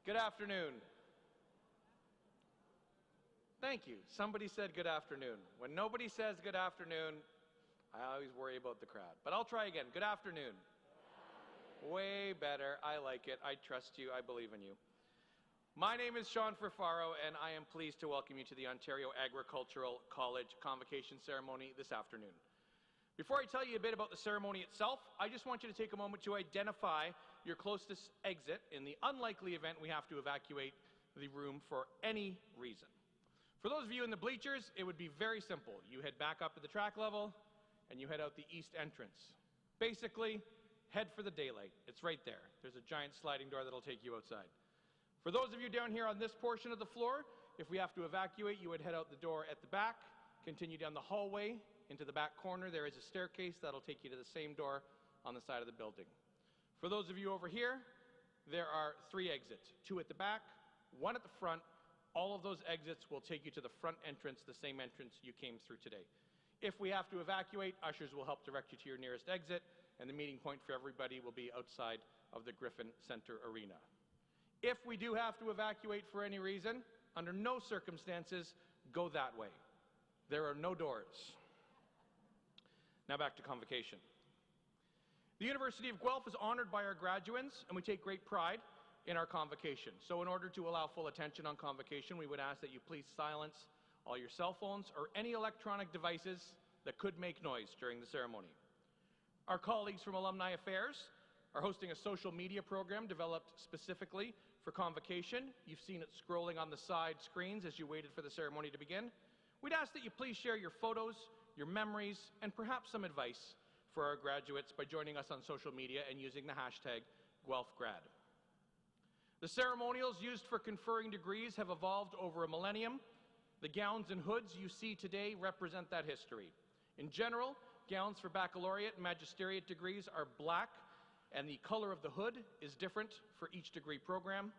Good afternoon. Thank you. Somebody said good afternoon. When nobody says good afternoon, I always worry about the crowd. But I'll try again. Good afternoon. Way better. I like it. I trust you. I believe in you. My name is Sean Ferfaro, and I am pleased to welcome you to the Ontario Agricultural College Convocation ceremony this afternoon. Before I tell you a bit about the ceremony itself, I just want you to take a moment to identify your closest exit in the unlikely event we have to evacuate the room for any reason. For those of you in the bleachers, it would be very simple. You head back up to the track level, and you head out the east entrance. Basically, head for the daylight. It's right there. There's a giant sliding door that'll take you outside. For those of you down here on this portion of the floor, if we have to evacuate, you would head out the door at the back, continue down the hallway, into the back corner. There is a staircase that'll take you to the same door on the side of the building. For those of you over here, there are 3 exits, 2 at the back, 1 at the front. All of those exits will take you to the front entrance, the same entrance you came through today. If we have to evacuate, ushers will help direct you to your nearest exit, and the meeting point for everybody will be outside of the Griffin Centre Arena. If we do have to evacuate for any reason, under no circumstances, go that way. There are no doors. Now back to convocation. The University of Guelph is honoured by our graduates, and we take great pride in our convocation. So in order to allow full attention on convocation, we would ask that you please silence all your cell phones or any electronic devices that could make noise during the ceremony. Our colleagues from Alumni Affairs are hosting a social media program developed specifically for convocation. You've seen it scrolling on the side screens as you waited for the ceremony to begin. We'd ask that you please share your photos, your memories, and perhaps some advice for our graduates by joining us on social media and using the hashtag GuelphGrad. The ceremonials used for conferring degrees have evolved over a millennium. The gowns and hoods you see today represent that history. In general, gowns for baccalaureate and magisteriate degrees are black, and the color of the hood is different for each degree program.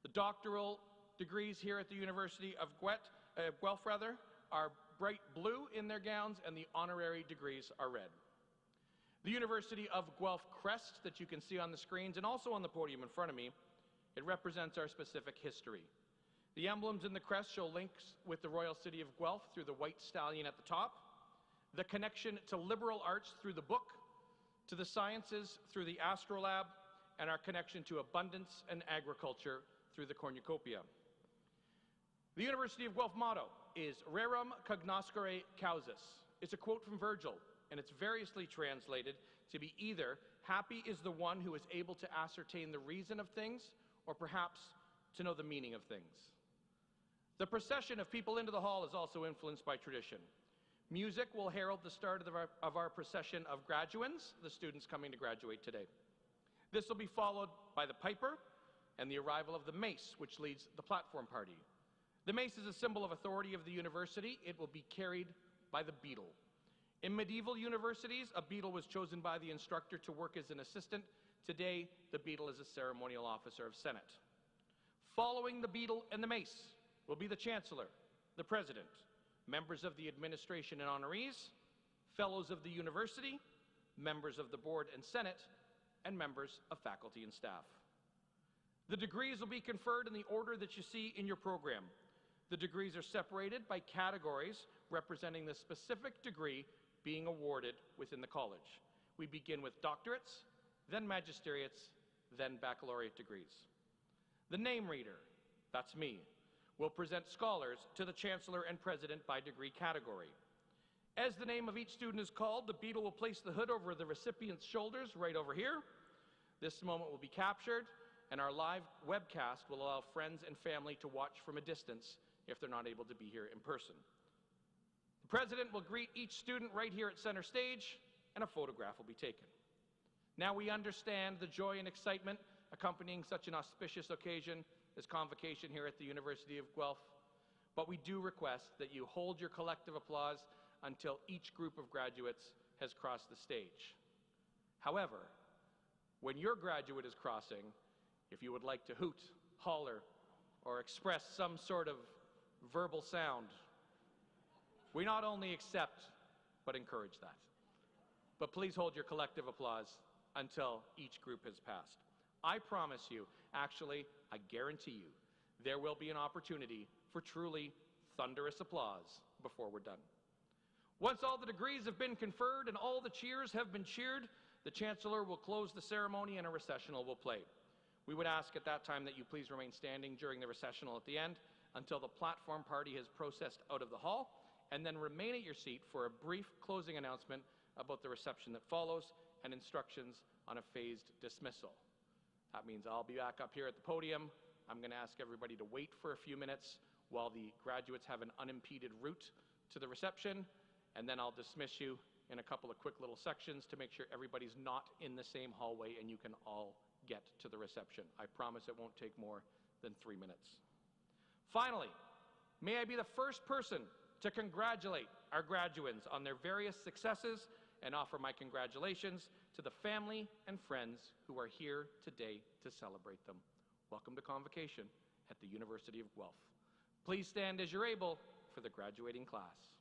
The doctoral degrees here at the University of Guelph are bright blue in their gowns, and the honorary degrees are red. The University of Guelph crest that you can see on the screens and also on the podium in front of me, it represents our specific history. The emblems in the crest show links with the Royal City of Guelph through the white stallion at the top, the connection to liberal arts through the book, to the sciences through the astrolabe, and our connection to abundance and agriculture through the cornucopia. The University of Guelph motto is Rerum cognoscere causis. It's a quote from Virgil, and it's variously translated to be either happy is the one who is able to ascertain the reason of things, or perhaps to know the meaning of things. The procession of people into the hall is also influenced by tradition. Music will herald the start of our procession of graduands, the students coming to graduate today. This will be followed by the piper and the arrival of the mace, which leads the platform party. The mace is a symbol of authority of the university. It will be carried by the beadle. In medieval universities, a beadle was chosen by the instructor to work as an assistant. Today, the beadle is a ceremonial officer of Senate. Following the beadle and the mace will be the chancellor, the president, members of the administration and honorees, fellows of the university, members of the board and senate, and members of faculty and staff. The degrees will be conferred in the order that you see in your program. The degrees are separated by categories representing the specific degree being awarded within the college. We begin with doctorates, then magisteriates, then baccalaureate degrees. The name reader, that's me, will present scholars to the chancellor and president by degree category. As the name of each student is called, the beadle will place the hood over the recipient's shoulders right over here. This moment will be captured, and our live webcast will allow friends and family to watch from a distance if they're not able to be here in person. The president will greet each student right here at center stage, and a photograph will be taken. Now we understand the joy and excitement accompanying such an auspicious occasion as convocation here at the University of Guelph, but we do request that you hold your collective applause until each group of graduates has crossed the stage. However, when your graduate is crossing, if you would like to hoot, holler, or express some sort of verbal sound, we not only accept but encourage that. But please hold your collective applause until each group has passed. I promise you, actually, I guarantee you, there will be an opportunity for truly thunderous applause before we're done. Once all the degrees have been conferred and all the cheers have been cheered, the Chancellor will close the ceremony and a recessional will play. We would ask at that time that you please remain standing during the recessional at the end until the platform party has processed out of the hall, and then remain at your seat for a brief closing announcement about the reception that follows and instructions on a phased dismissal. That means I'll be back up here at the podium. I'm going to ask everybody to wait for a few minutes while the graduates have an unimpeded route to the reception, and then I'll dismiss you in a couple of quick little sections to make sure everybody's not in the same hallway and you can all get to the reception. I promise it won't take more than 3 minutes. Finally, may I be the first person to congratulate our graduands on their various successes and offer my congratulations to the family and friends who are here today to celebrate them. Welcome to Convocation at the University of Guelph. Please stand as you're able for the graduating class.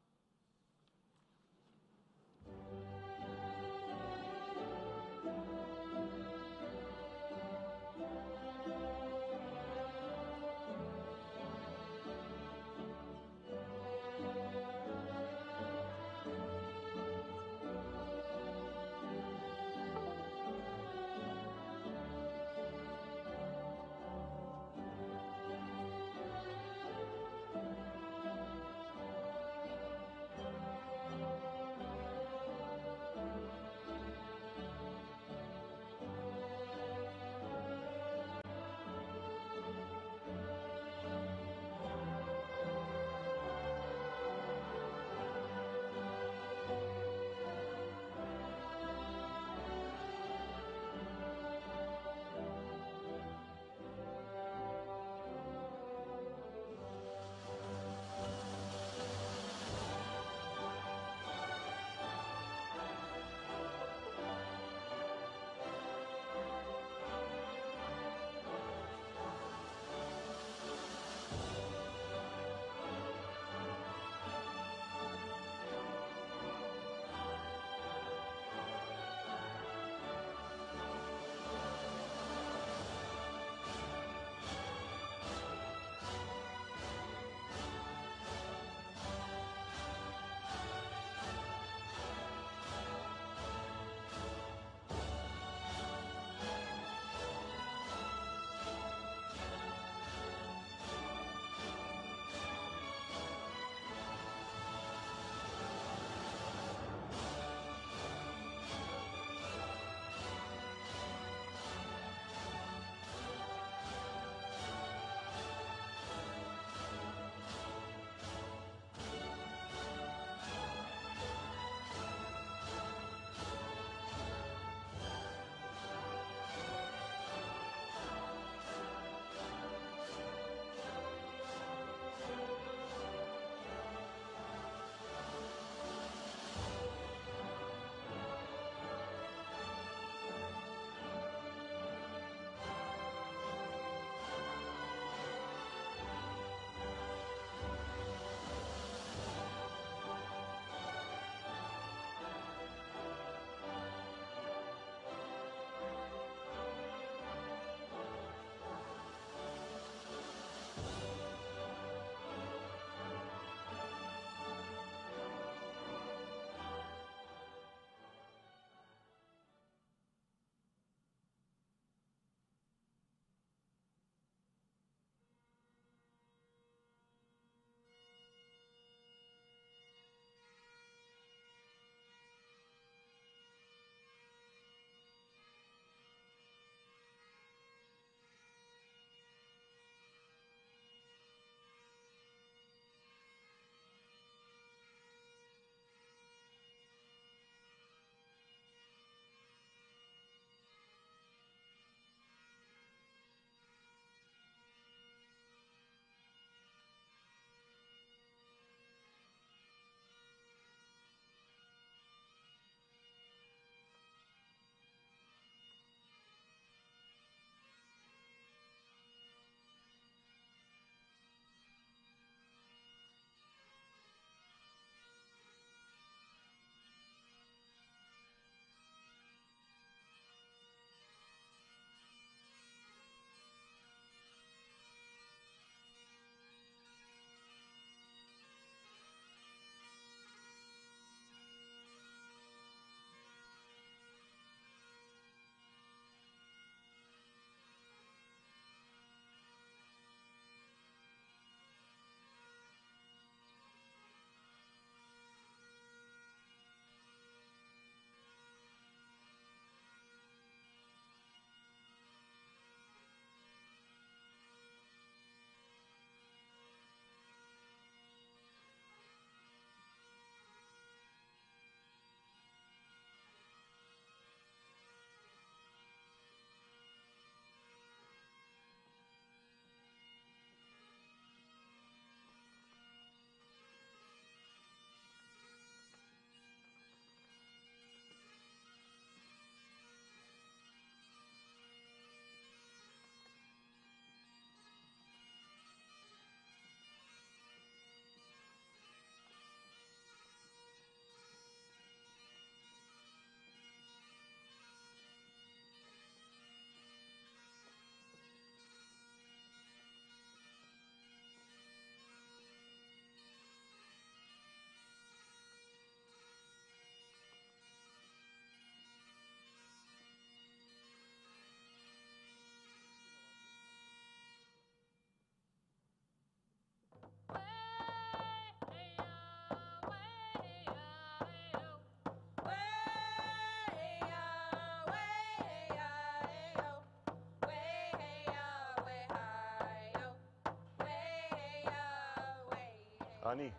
Honey,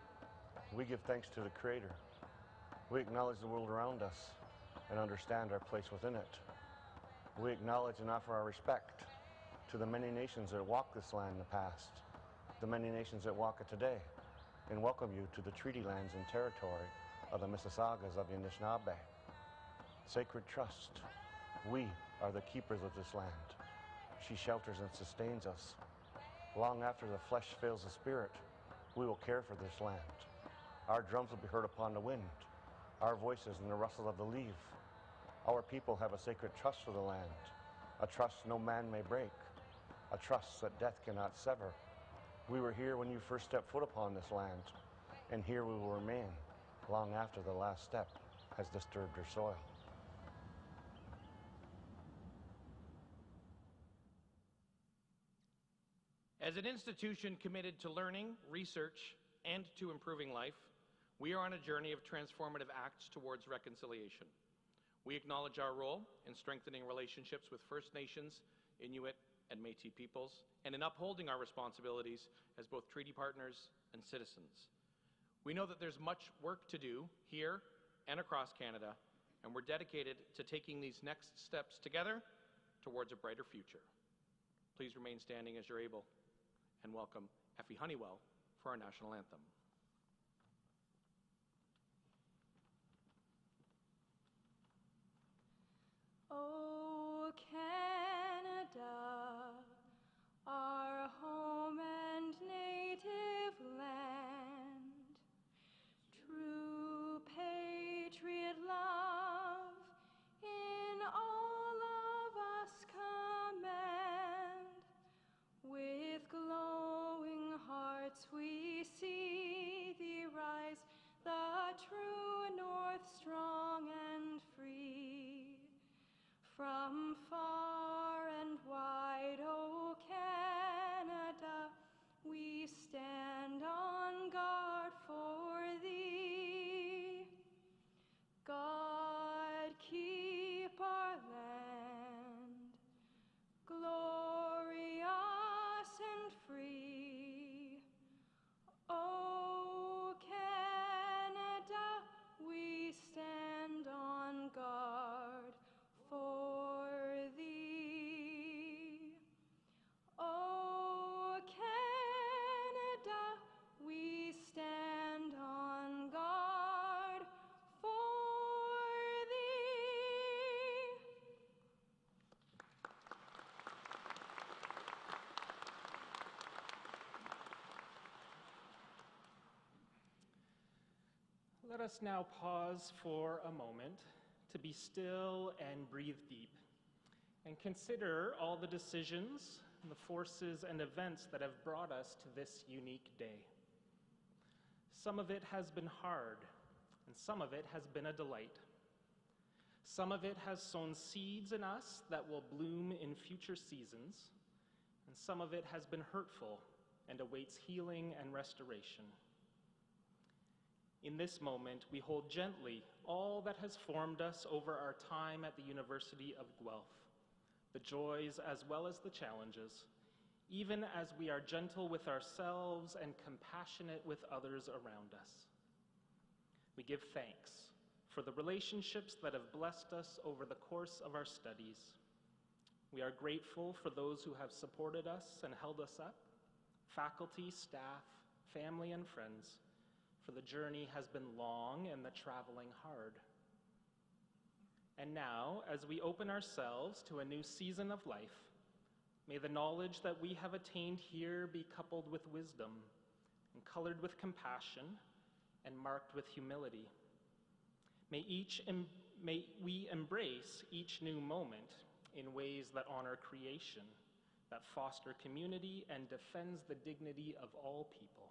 we give thanks to the Creator. We acknowledge the world around us and understand our place within it. We acknowledge and offer our respect to the many nations that walked this land in the past, the many nations that walk it today, and welcome you to the treaty lands and territory of the Mississaugas of the Anishinaabe. Sacred trust, we are the keepers of this land. She shelters and sustains us. Long after the flesh fails the spirit, we will care for this land. Our drums will be heard upon the wind, our voices in the rustle of the leaf. Our people have a sacred trust for the land, a trust no man may break, a trust that death cannot sever. We were here when you first stepped foot upon this land, and here we will remain long after the last step has disturbed your soil. As an institution committed to learning, research, and to improving life, we are on a journey of transformative acts towards reconciliation. We acknowledge our role in strengthening relationships with First Nations, Inuit, and Métis peoples, and in upholding our responsibilities as both treaty partners and citizens. We know that there's much work to do here and across Canada, and we're dedicated to taking these next steps together towards a brighter future. Please remain standing as you're able, and welcome Effie Honeywell for our national anthem. Oh, Canada, our home and native land, true patriot love in all of us command. With glowing hearts we see thee rise, the true north strong and free. From far and wide, O Canada, we stand on guard for thee. God keep our land glorious and free. O Canada, we stand on guard for thee. O Canada, we stand on guard for thee. Let us now pause for a moment to be still and breathe deep, and consider all the decisions, the forces, and events that have brought us to this unique day. Some of it has been hard, and some of it has been a delight. Some of it has sown seeds in us that will bloom in future seasons, and some of it has been hurtful and awaits healing and restoration. In this moment, we hold gently all that has formed us over our time at the University of Guelph, the joys as well as the challenges, even as we are gentle with ourselves and compassionate with others around us. We give thanks for the relationships that have blessed us over the course of our studies. We are grateful for those who have supported us and held us up, faculty, staff, family, and friends, for the journey has been long and the traveling hard. And now, as we open ourselves to a new season of life, may the knowledge that we have attained here be coupled with wisdom and colored with compassion and marked with humility. May we embrace each new moment in ways that honor creation, that foster community and defends the dignity of all people.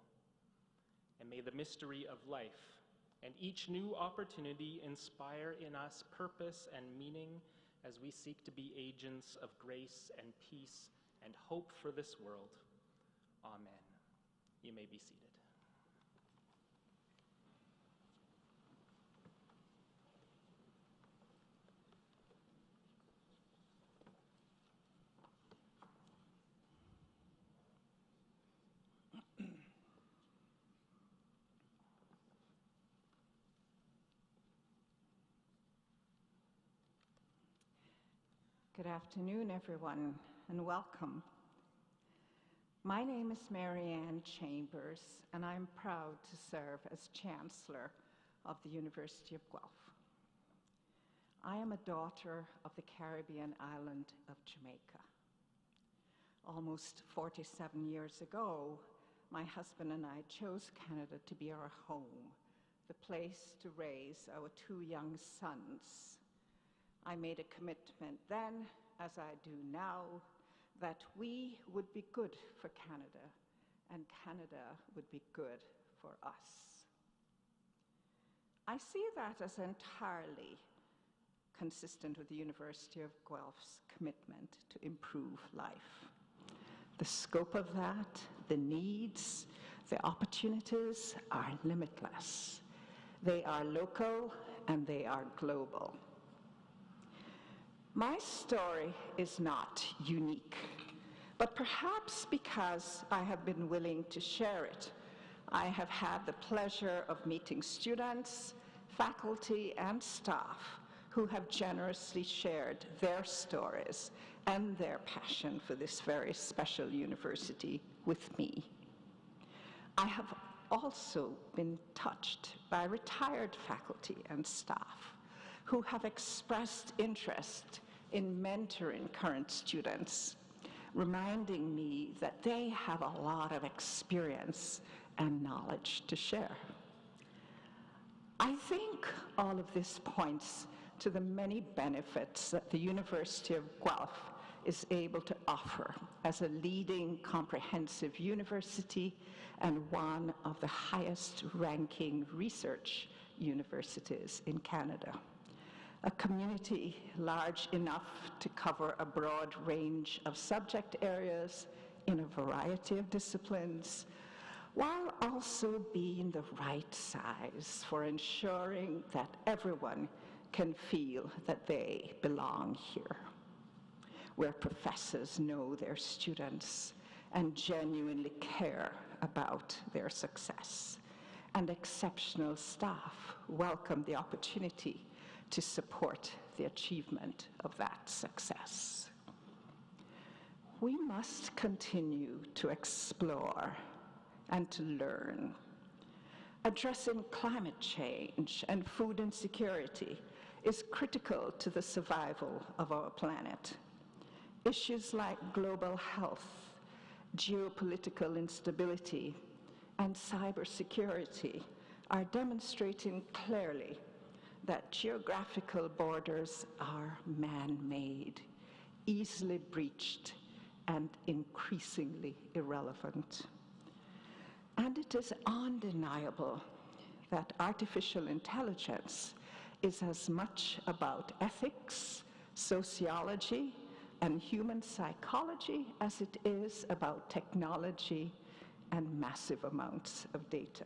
And may the mystery of life and each new opportunity inspire in us purpose and meaning as we seek to be agents of grace and peace and hope for this world. Amen. You may be seated. Good afternoon, everyone, and welcome. My name is Mary Ann Chambers, and I'm proud to serve as Chancellor of the University of Guelph. I am a daughter of the Caribbean island of Jamaica. Almost 47 years ago, my husband and I chose Canada to be our home, the place to raise our 2 young sons. I made a commitment then, as I do now, that we would be good for Canada, and Canada would be good for us. I see that as entirely consistent with the University of Guelph's commitment to improve life. The scope of that, the needs, the opportunities are limitless. They are local and they are global. My story is not unique, but perhaps because I have been willing to share it, I have had the pleasure of meeting students, faculty, and staff who have generously shared their stories and their passion for this very special university with me. I have also been touched by retired faculty and staff who have expressed interest in mentoring current students, reminding me that they have a lot of experience and knowledge to share. I think all of this points to the many benefits that the University of Guelph is able to offer as a leading comprehensive university and one of the highest ranking research universities in Canada. A community large enough to cover a broad range of subject areas in a variety of disciplines, while also being the right size for ensuring that everyone can feel that they belong here, where professors know their students and genuinely care about their success, and exceptional staff welcome the opportunity to support the achievement of that success. We must continue to explore and to learn. Addressing climate change and food insecurity is critical to the survival of our planet. Issues like global health, geopolitical instability, and cybersecurity are demonstrating clearly that geographical borders are man-made, easily breached, and increasingly irrelevant. And it is undeniable that artificial intelligence is as much about ethics, sociology, and human psychology as it is about technology and massive amounts of data.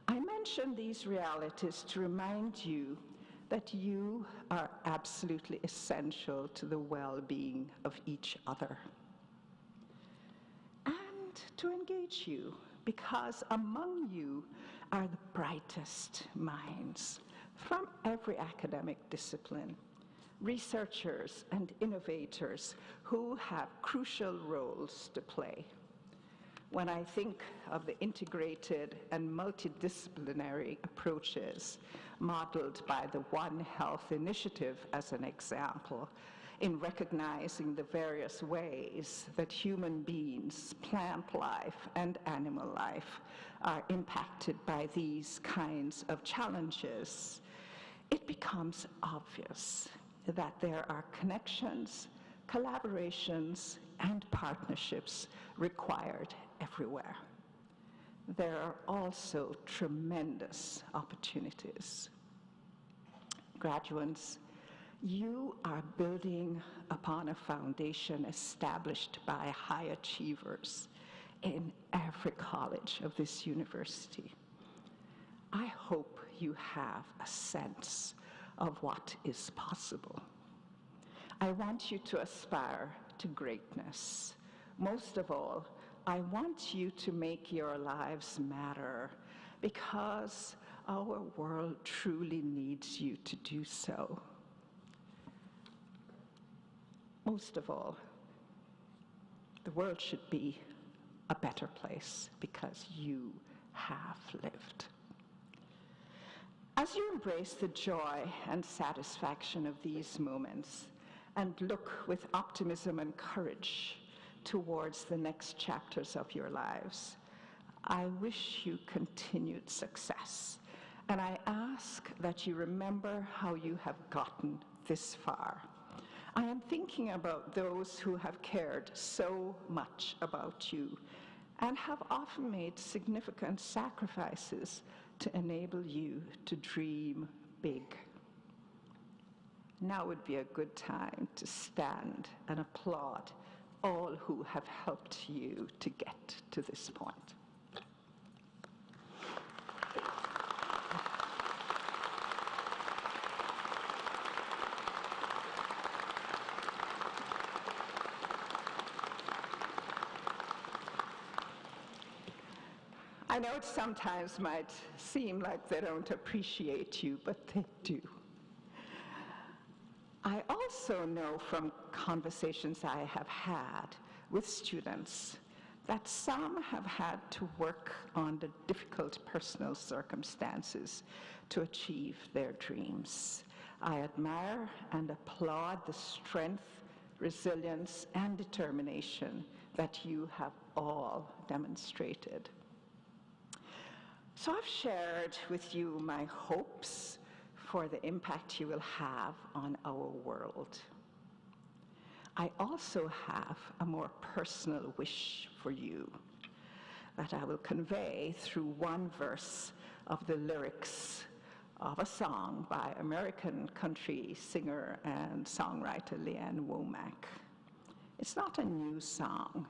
I mention these realities to remind you that you are absolutely essential to the well-being of each other. And to engage you, because among you are the brightest minds from every academic discipline, researchers and innovators who have crucial roles to play. When I think of the integrated and multidisciplinary approaches modeled by the One Health Initiative as an example, in recognizing the various ways that human beings, plant life, and animal life are impacted by these kinds of challenges, it becomes obvious that there are connections, collaborations, and partnerships required everywhere. There are also tremendous opportunities. Graduates, you are building upon a foundation established by high achievers in every college of this university. I hope you have a sense of what is possible. I want you to aspire to greatness. Most of all, I want you to make your lives matter, because our world truly needs you to do so. most of all, the world should be a better place because you have lived. As you embrace the joy and satisfaction of these moments and look with optimism and courage towards the next chapters of your lives, I wish you continued success. And I ask that you remember how you have gotten this far. I am thinking about those who have cared so much about you and have often made significant sacrifices to enable you to dream big. Now would be a good time to stand and applaud all who have helped you to get to this point. I know it sometimes might seem like they don't appreciate you, but they do. I also know from conversations I have had with students that some have had to work under difficult personal circumstances to achieve their dreams. I admire and applaud the strength, resilience, and determination that you have all demonstrated. So I've shared with you my hopes for the impact you will have on our world. I also have a more personal wish for you that I will convey through one verse of the lyrics of a song by American country singer and songwriter Leanne Womack. It's not a new song,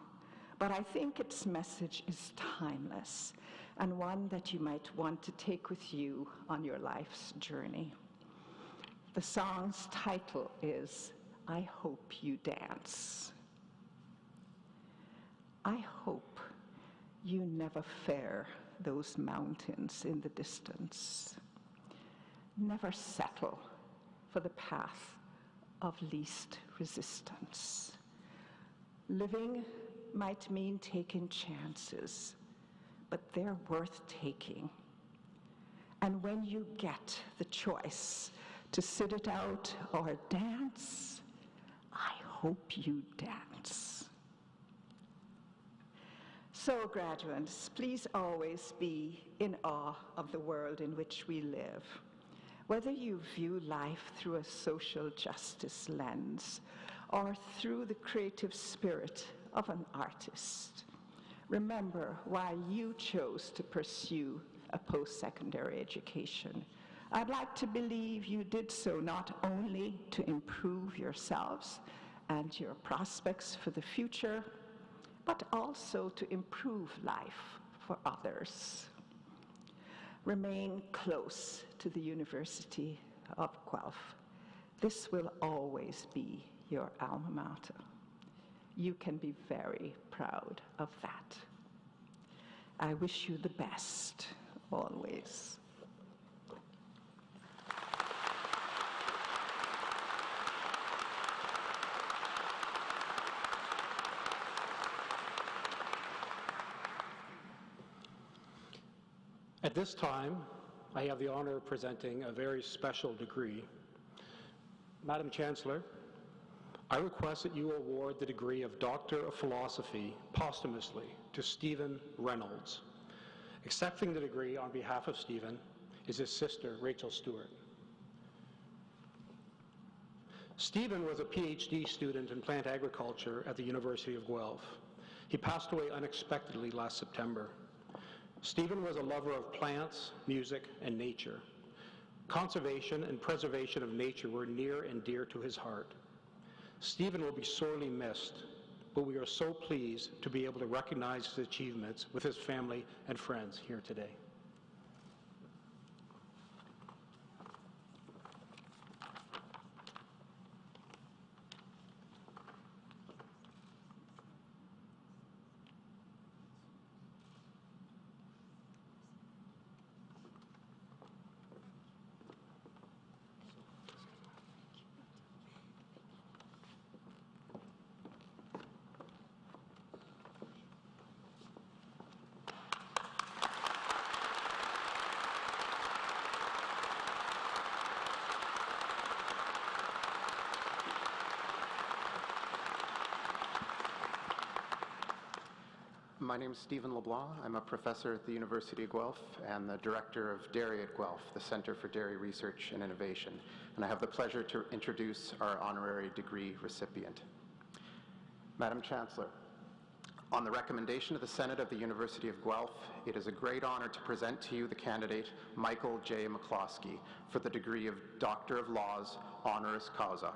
but I think its message is timeless and one that you might want to take with you on your life's journey. The song's title is I Hope You Dance. I hope you never fear those mountains in the distance. Never settle for the path of least resistance. Living might mean taking chances, but they're worth taking. And when you get the choice to sit it out or dance, I hope you dance. So, graduates, please always be in awe of the world in which we live. Whether you view life through a social justice lens or through the creative spirit of an artist, remember why you chose to pursue a post-secondary education. I'd like to believe you did so not only to improve yourselves and your prospects for the future, but also to improve life for others. Remain close to the University of Guelph. This will always be your alma mater. You can be very proud of that. I wish you the best, always. At this time, I have the honor of presenting a very special degree. Madam Chancellor, I request that you award the degree of Doctor of Philosophy posthumously to Stephen Reynolds. Accepting the degree on behalf of Stephen is his sister, Rachel Stewart. Stephen was a PhD student in plant agriculture at the University of Guelph. He passed away unexpectedly last September. Stephen was a lover of plants, music, and nature. Conservation and preservation of nature were near and dear to his heart. Stephen will be sorely missed, but we are so pleased to be able to recognize his achievements with his family and friends here today. My name is Stephen LeBlanc. I'm a professor at the University of Guelph and the director of Dairy at Guelph, the Center for Dairy Research and Innovation. And I have the pleasure to introduce our honorary degree recipient. Madam Chancellor, on the recommendation of the Senate of the University of Guelph, it is a great honor to present to you the candidate Michael J. McCloskey for the degree of Doctor of Laws, honoris causa.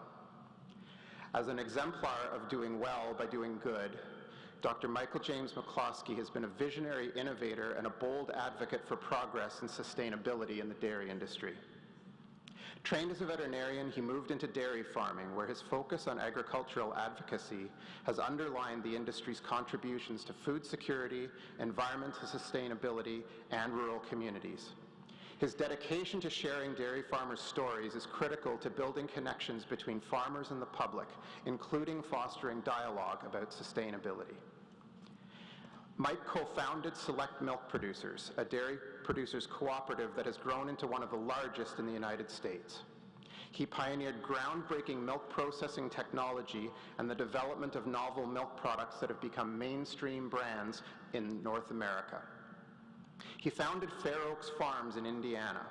As an exemplar of doing well by doing good, Dr. Michael James McCloskey has been a visionary innovator and a bold advocate for progress and sustainability in the dairy industry. Trained as a veterinarian, he moved into dairy farming, where his focus on agricultural advocacy has underlined the industry's contributions to food security, environmental sustainability, and rural communities. His dedication to sharing dairy farmers' stories is critical to building connections between farmers and the public, including fostering dialogue about sustainability. Mike co-founded Select Milk Producers, a dairy producers cooperative that has grown into one of the largest in the United States. He pioneered groundbreaking milk processing technology and the development of novel milk products that have become mainstream brands in North America. He founded Fair Oaks Farms in Indiana,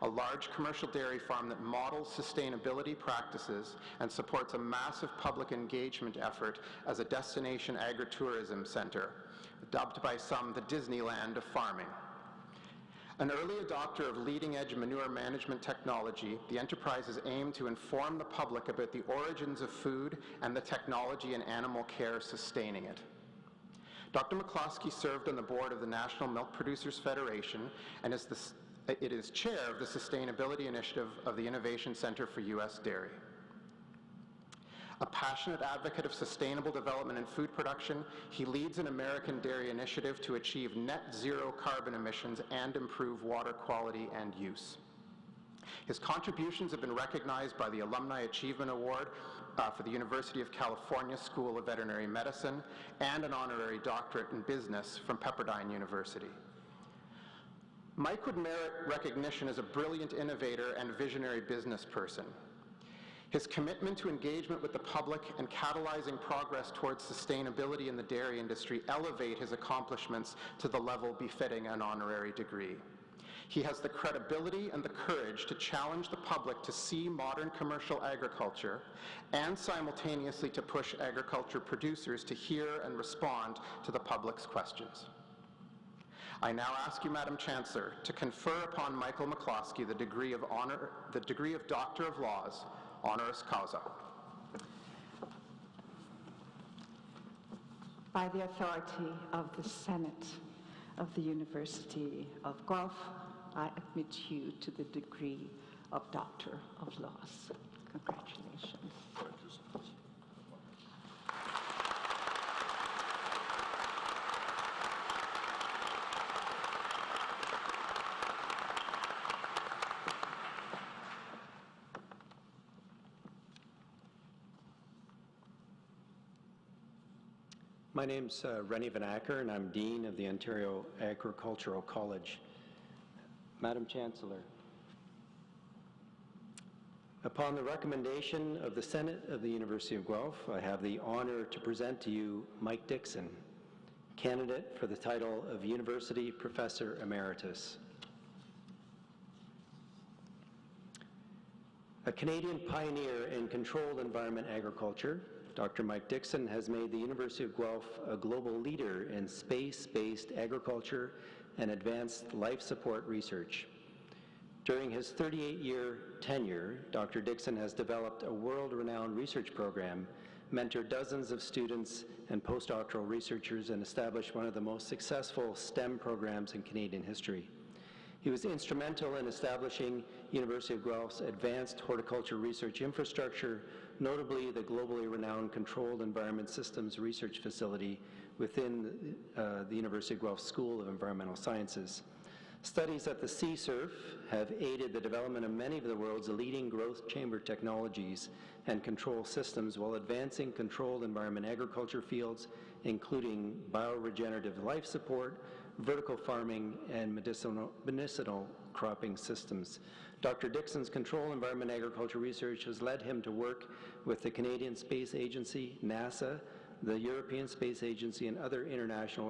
a large commercial dairy farm that models sustainability practices and supports a massive public engagement effort as a destination agritourism center, dubbed by some the Disneyland of farming. An early adopter of leading-edge manure management technology, the enterprises aim to inform the public about the origins of food and the technology and animal care sustaining it. Dr. McCloskey served on the board of the National Milk Producers Federation and it is chair of the Sustainability Initiative of the Innovation Center for U.S. Dairy. A passionate advocate of sustainable development in food production, he leads an American dairy initiative to achieve net zero carbon emissions and improve water quality and use. His contributions have been recognized by the Alumni Achievement Award for the University of California School of Veterinary Medicine and an honorary doctorate in business from Pepperdine University. Mike would merit recognition as a brilliant innovator and visionary business person. His commitment to engagement with the public and catalyzing progress towards sustainability in the dairy industry elevate his accomplishments to the level befitting an honorary degree. He has the credibility and the courage to challenge the public to see modern commercial agriculture and simultaneously to push agriculture producers to hear and respond to the public's questions. I now ask you, Madam Chancellor, to confer upon Michael McCloskey the degree of Doctor of Laws, honoris causa. By the authority of the Senate of the University of Guelph, I admit you to the degree of Doctor of Laws. Congratulations. Thank you so much. My name's Rennie Van Acker, and I'm Dean of the Ontario Agricultural College. Madam Chancellor, upon the recommendation of the Senate of the University of Guelph, I have the honor to present to you Mike Dixon, candidate for the title of University Professor Emeritus. A Canadian pioneer in controlled environment agriculture, Dr. Mike Dixon has made the University of Guelph a global leader in space-based agriculture and advanced life support research. During his 38-year tenure, Dr. Dixon has developed a world-renowned research program, mentored dozens of students and postdoctoral researchers, and established one of the most successful STEM programs in Canadian history. He was instrumental in establishing University of Guelph's advanced horticulture research infrastructure, notably the globally renowned Controlled Environment Systems Research Facility within the University of Guelph School of Environmental Sciences. Studies at the CSURF have aided the development of many of the world's leading growth chamber technologies and control systems while advancing controlled environment agriculture fields, including bioregenerative life support, vertical farming, and medicinal cropping systems. Dr. Dixon's control environment agriculture research has led him to work with the Canadian Space Agency, NASA, the European Space Agency, and other international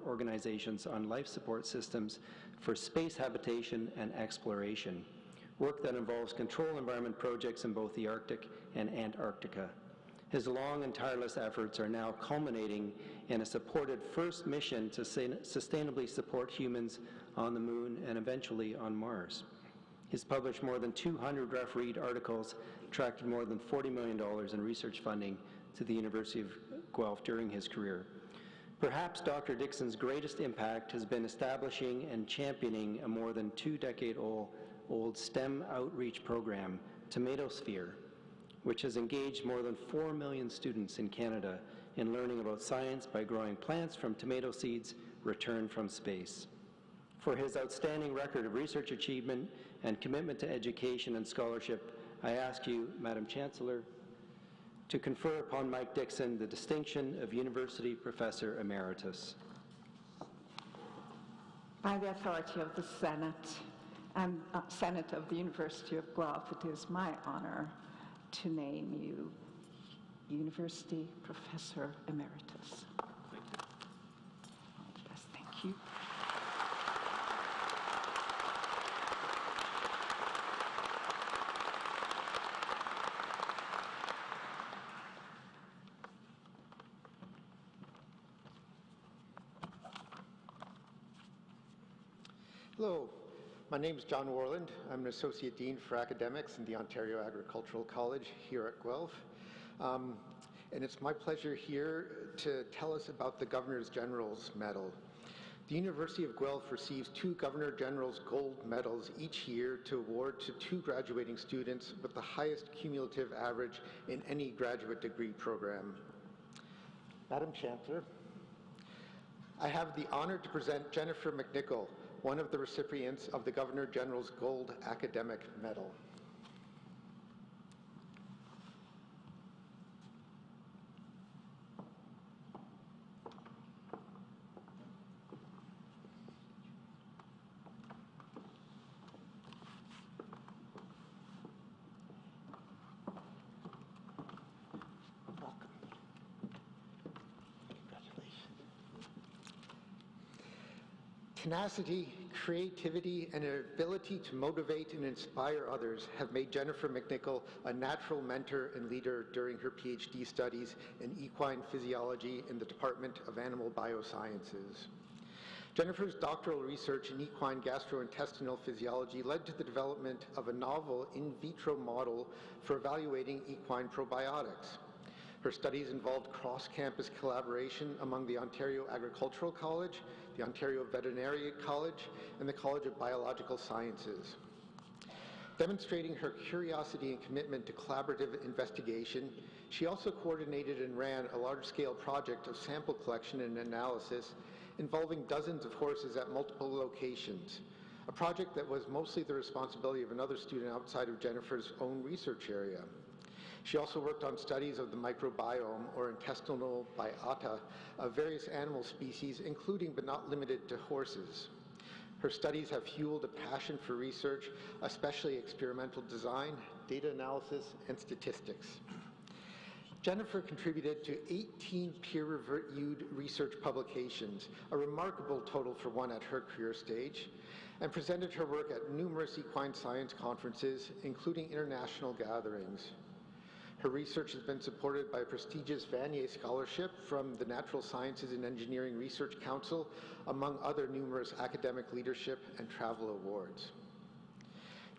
organizations on life support systems for space habitation and exploration, work that involves control environment projects in both the Arctic and Antarctica. His long and tireless efforts are now culminating in a supported first mission to sustainably support humans on the Moon and eventually on Mars. He's published more than 200 refereed articles, attracted more than $40 million in research funding to the University of Guelph during his career. Perhaps Dr. Dickson's greatest impact has been establishing and championing a more than 2-decade-old STEM outreach program, Tomatosphere, which has engaged more than 4 million students in Canada in learning about science by growing plants from tomato seeds returned from space. For his outstanding record of research achievement and commitment to education and scholarship, I ask you, Madam Chancellor, to confer upon Mike Dickson the distinction of University Professor Emeritus. By the authority of the Senate and Senate of the University of Guelph, it is my honor to name you University Professor Emeritus. Thank you. All the best. Thank you. Hello, my name is John Warland. I'm an Associate Dean for Academics in the Ontario Agricultural College here at Guelph. And it's my pleasure here to tell us about the Governor General's Medal. The University of Guelph receives 2 Governor General's Gold Medals each year to award to 2 graduating students with the highest cumulative average in any graduate degree program. Madam Chancellor, I have the honor to present Jennifer McNichol, one of the recipients of the Governor General's Gold Academic Medal. Welcome. Congratulations. Tenacity, creativity, and an ability to motivate and inspire others have made Jennifer McNichol a natural mentor and leader during her PhD studies in equine physiology in the Department of Animal Biosciences. Jennifer's doctoral research in equine gastrointestinal physiology led to the development of a novel in vitro model for evaluating equine probiotics. Her studies involved cross-campus collaboration among the Ontario Agricultural College, the Ontario Veterinary College, and the College of Biological Sciences. Demonstrating her curiosity and commitment to collaborative investigation, she also coordinated and ran a large-scale project of sample collection and analysis involving dozens of horses at multiple locations, a project that was mostly the responsibility of another student outside of Jennifer's own research area. She also worked on studies of the microbiome, or intestinal biota, of various animal species, including but not limited to horses. Her studies have fueled a passion for research, especially experimental design, data analysis, and statistics. Jennifer contributed to 18 peer-reviewed research publications, a remarkable total for one at her career stage, and presented her work at numerous equine science conferences, including international gatherings. Her research has been supported by a prestigious Vanier Scholarship from the Natural Sciences and Engineering Research Council, among other numerous academic leadership and travel awards.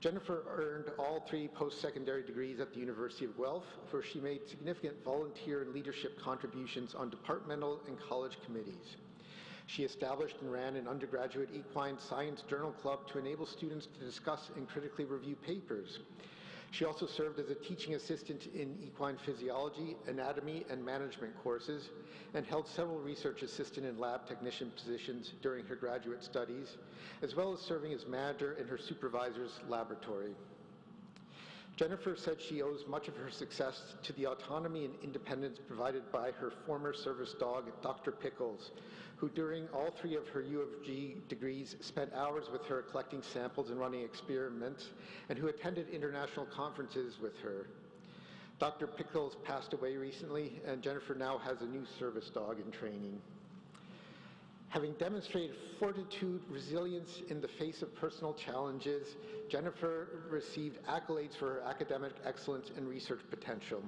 Jennifer earned all 3 post-secondary degrees at the University of Guelph, where she made significant volunteer and leadership contributions on departmental and college committees. She established and ran an undergraduate equine science journal club to enable students to discuss and critically review papers. She also served as a teaching assistant in equine physiology, anatomy, and management courses, and held several research assistant and lab technician positions during her graduate studies, as well as serving as manager in her supervisor's laboratory. Jennifer said she owes much of her success to the autonomy and independence provided by her former service dog, Dr. Pickles, who during all 3 of her U of G degrees spent hours with her collecting samples and running experiments, and who attended international conferences with her. Dr. Pickles passed away recently, and Jennifer now has a new service dog in training. Having demonstrated fortitude, resilience in the face of personal challenges, Jennifer received accolades for her academic excellence and research potential.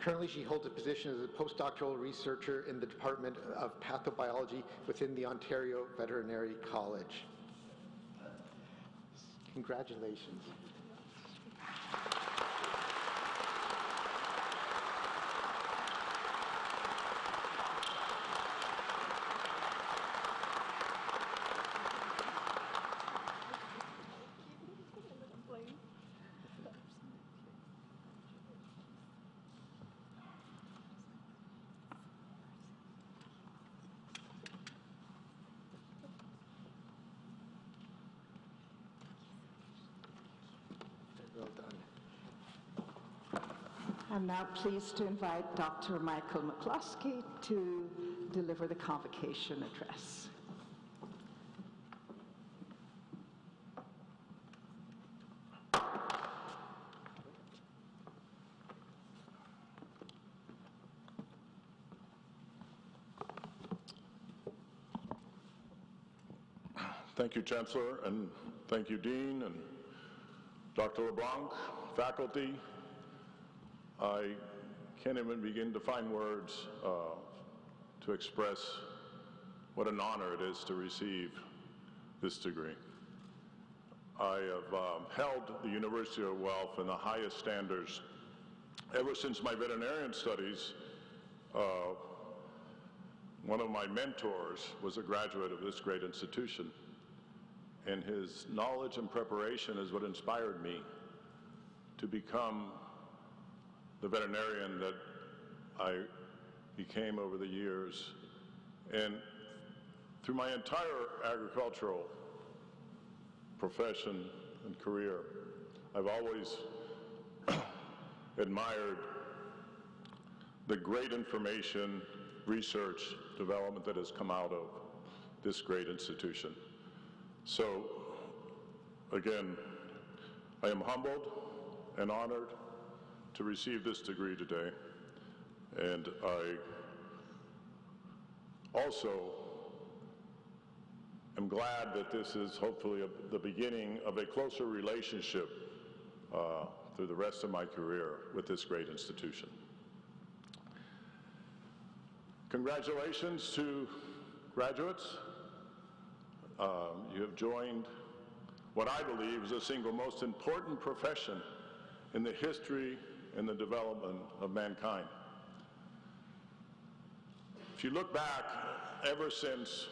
Currently, she holds a position as a postdoctoral researcher in the Department of Pathobiology within the Ontario Veterinary College. Congratulations. Well done. I'm now pleased to invite Dr. Michael McCloskey to deliver the convocation address. Thank you, Chancellor, and thank you, Dean, and Dr. LeBlanc, faculty. I can't even begin to find words to express what an honor it is to receive this degree. I have held the University of Guelph in the highest standards ever since my veterinarian studies. One of my mentors was a graduate of this great institution, and his knowledge and preparation is what inspired me to become the veterinarian that I became over the years. And through my entire agricultural profession and career, I've always admired the great information, research, development that has come out of this great institution. So, again, I am humbled and honored to receive this degree today, and I also am glad that this is hopefully the beginning of a closer relationship through the rest of my career with this great institution. Congratulations to graduates. You have joined what I believe is the single most important profession in the history and the development of mankind. If you look back, ever since,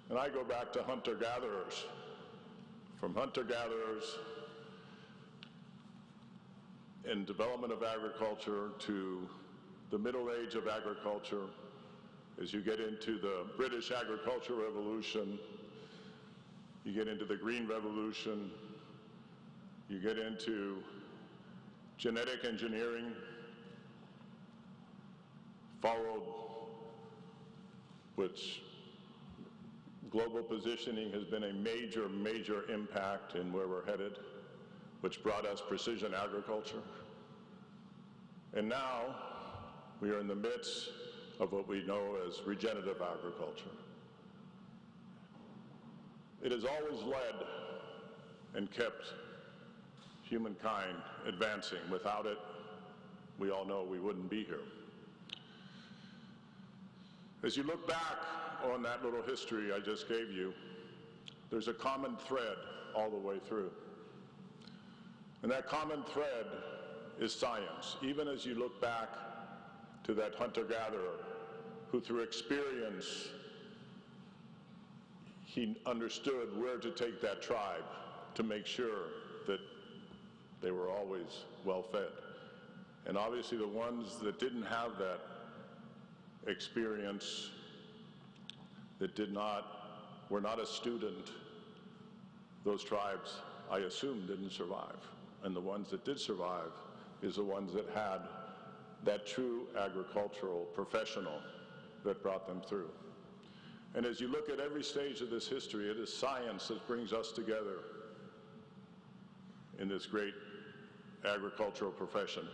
and I go back to hunter-gatherers, from hunter-gatherers and development of agriculture to the middle age of agriculture, as you get into the British Agricultural Revolution, you get into the Green Revolution, you get into genetic engineering, followed, which global positioning has been a major, major impact in where we're headed, which brought us precision agriculture. And now we are in the midst of what we know as regenerative agriculture. It has always led and kept humankind advancing. Without it, we all know we wouldn't be here. As you look back on that little history I just gave you, there's a common thread all the way through. And that common thread is science. Even as you look back to that hunter-gatherer who through experience, he understood where to take that tribe to make sure that they were always well fed. And obviously the ones that didn't have that experience, that were not a student, those tribes, I assume, didn't survive. And the ones that did survive is the ones that had that true agricultural professional that brought them through. And as you look at every stage of this history, it is science that brings us together in this great agricultural profession.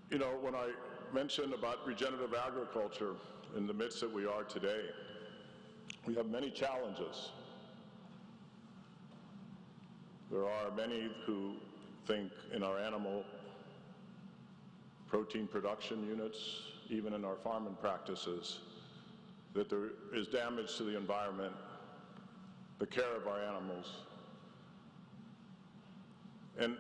You know, when I mentioned about regenerative agriculture in the midst that we are today, we have many challenges. There are many who think in our animal protein production units, even in our farming practices, that there is damage to the environment, the care of our animals. And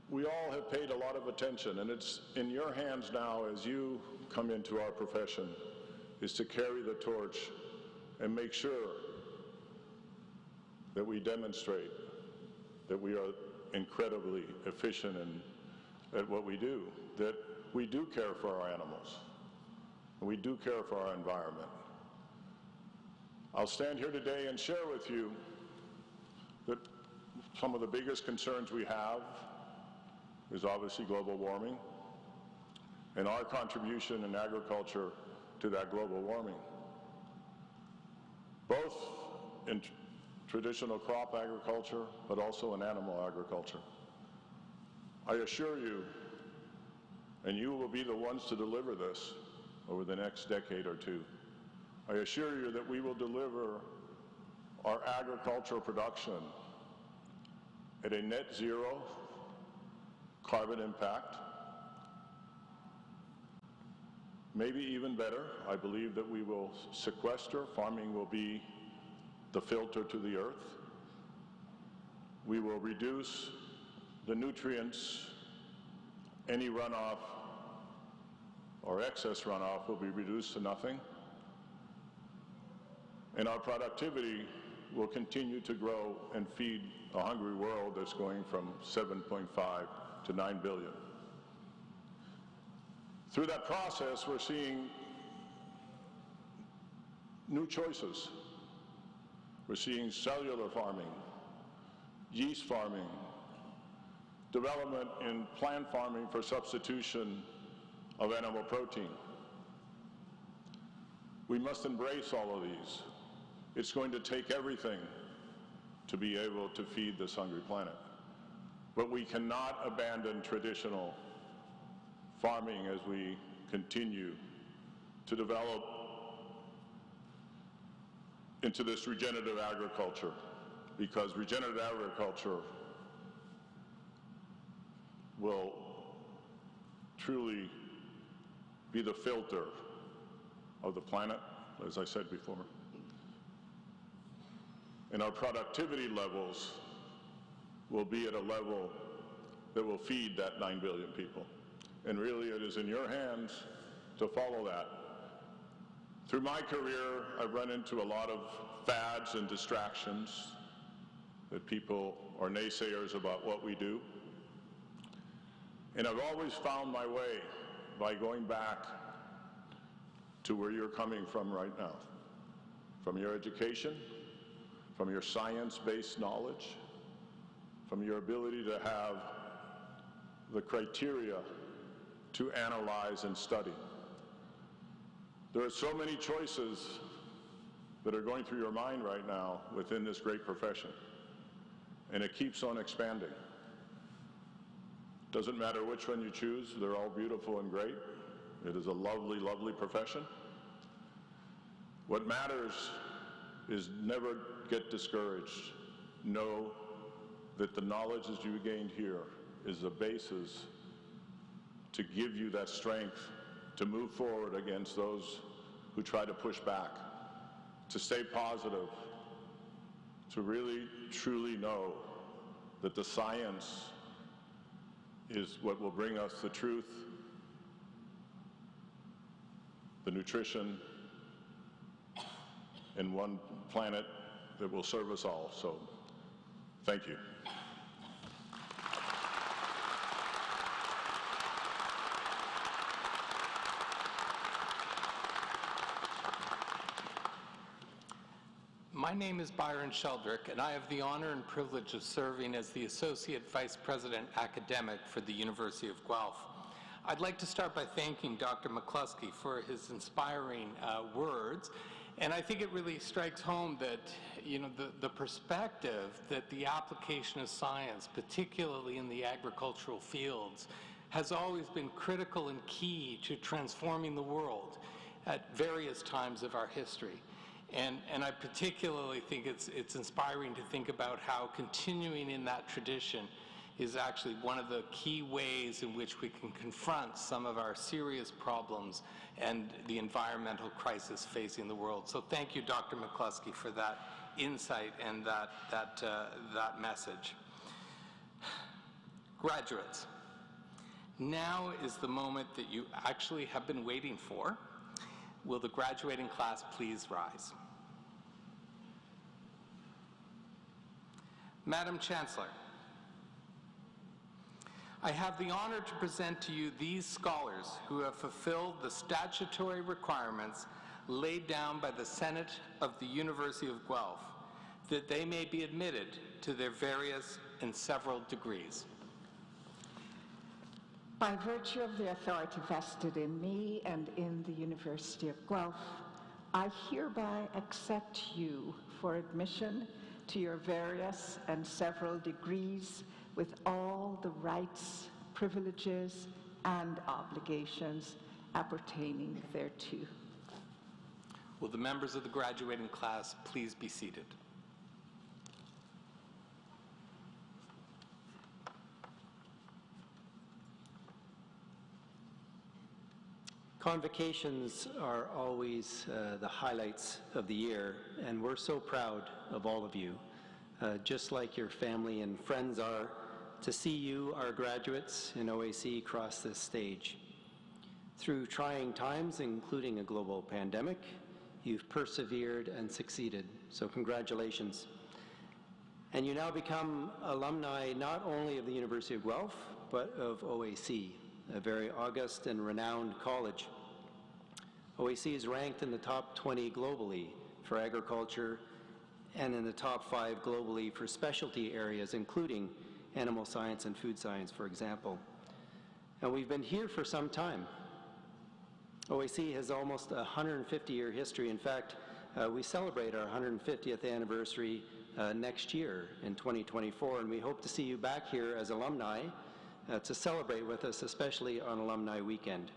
we all have paid a lot of attention, and it's in your hands now as you come into our profession, is to carry the torch and make sure that we demonstrate that we are incredibly efficient at what we do, that we do care for our animals, and we do care for our environment. I'll stand here today and share with you that some of the biggest concerns we have is obviously global warming and our contribution in agriculture to that global warming, both in traditional crop agriculture, but also in animal agriculture. I assure you, and you will be the ones to deliver this over the next decade or two, I assure you that we will deliver our agricultural production at a net zero carbon impact. Maybe even better, I believe that we will sequester. Farming will be the filter to the earth. We will reduce the nutrients. Any runoff or excess runoff will be reduced to nothing. And our productivity will continue to grow and feed a hungry world that's going from 7.5 to 9 billion. Through that process, we're seeing new choices. We're seeing cellular farming, yeast farming, development in plant farming for substitution of animal protein. We must embrace all of these. It's going to take everything to be able to feed this hungry planet. But we cannot abandon traditional farming as we continue to develop into this regenerative agriculture, because regenerative agriculture will truly be the filter of the planet, as I said before. And our productivity levels will be at a level that will feed that 9 billion people. And really, it is in your hands to follow that. Through my career, I've run into a lot of fads and distractions that people are naysayers about what we do. And I've always found my way by going back to where you're coming from right now, from your education, from your science-based knowledge, from your ability to have the criteria to analyze and study. There are so many choices that are going through your mind right now within this great profession, and it keeps on expanding. Doesn't matter which one you choose, they're all beautiful and great. It is a lovely, lovely profession. What matters is never get discouraged. Know that the knowledge that you gained here is the basis to give you that strength to move forward against those who try to push back, to stay positive, to really, truly know that the science is what will bring us the truth, the nutrition, and one planet that will serve us all. So, thank you. My name is Byron Sheldrick, and I have the honor and privilege of serving as the Associate Vice President Academic for the University of Guelph. I'd like to start by thanking Dr. McCluskey for his inspiring words, and I think it really strikes home that, you know, the perspective that the application of science, particularly in the agricultural fields, has always been critical and key to transforming the world at various times of our history. And I particularly think it's inspiring to think about how continuing in that tradition is actually one of the key ways in which we can confront some of our serious problems and the environmental crisis facing the world. So thank you, Dr. McCluskey, for that insight and that message. Graduates, now is the moment that you actually have been waiting for. Will the graduating class please rise? Madam Chancellor, I have the honor to present to you these scholars who have fulfilled the statutory requirements laid down by the Senate of the University of Guelph, that they may be admitted to their various and several degrees. By virtue of the authority vested in me and in the University of Guelph, I hereby accept you for admission to your various and several degrees with all the rights, privileges, and obligations appertaining thereto. Will the members of the graduating class please be seated? Convocations are always the highlights of the year, and we're so proud of all of you, just like your family and friends are, to see you, our graduates in OAC, cross this stage. Through trying times, including a global pandemic, you've persevered and succeeded, so congratulations. And you now become alumni not only of the University of Guelph, but of OAC, a very august and renowned college. OAC is ranked in the top 20 globally for agriculture and in the top 5 globally for specialty areas, including animal science and food science, for example. And we've been here for some time. OAC has almost a 150-year history. In fact, we celebrate our 150th anniversary next year in 2024, and we hope to see you back here as alumni to celebrate with us, especially on Alumni Weekend.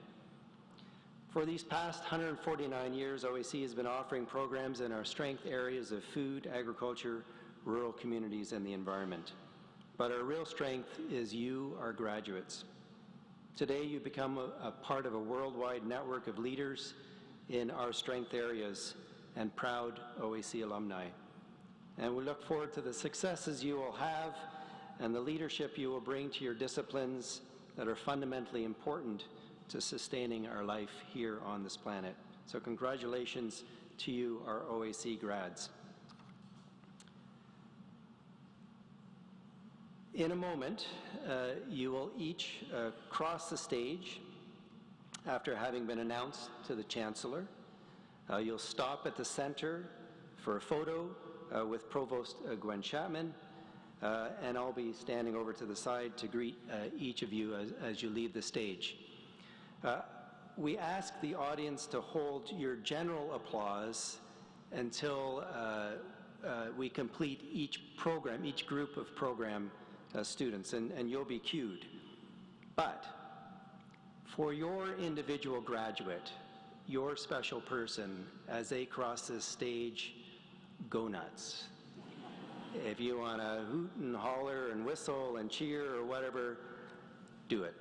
For these past 149 years, OAC has been offering programs in our strength areas of food, agriculture, rural communities, and the environment. But our real strength is you, our graduates. Today, you become a part of a worldwide network of leaders in our strength areas and proud OAC alumni. And we look forward to the successes you will have and the leadership you will bring to your disciplines that are fundamentally important to sustaining our life here on this planet. So congratulations to you, our OAC grads. In a moment, you will each cross the stage after having been announced to the Chancellor. You'll stop at the center for a photo with Provost Gwen Chapman, and I'll be standing over to the side to greet each of you as you leave the stage. We ask the audience to hold your general applause until we complete each program, each group of program students, and you'll be cued. But for your individual graduate, your special person, as they cross this stage, go nuts. If you want to hoot and holler and whistle and cheer or whatever, do it.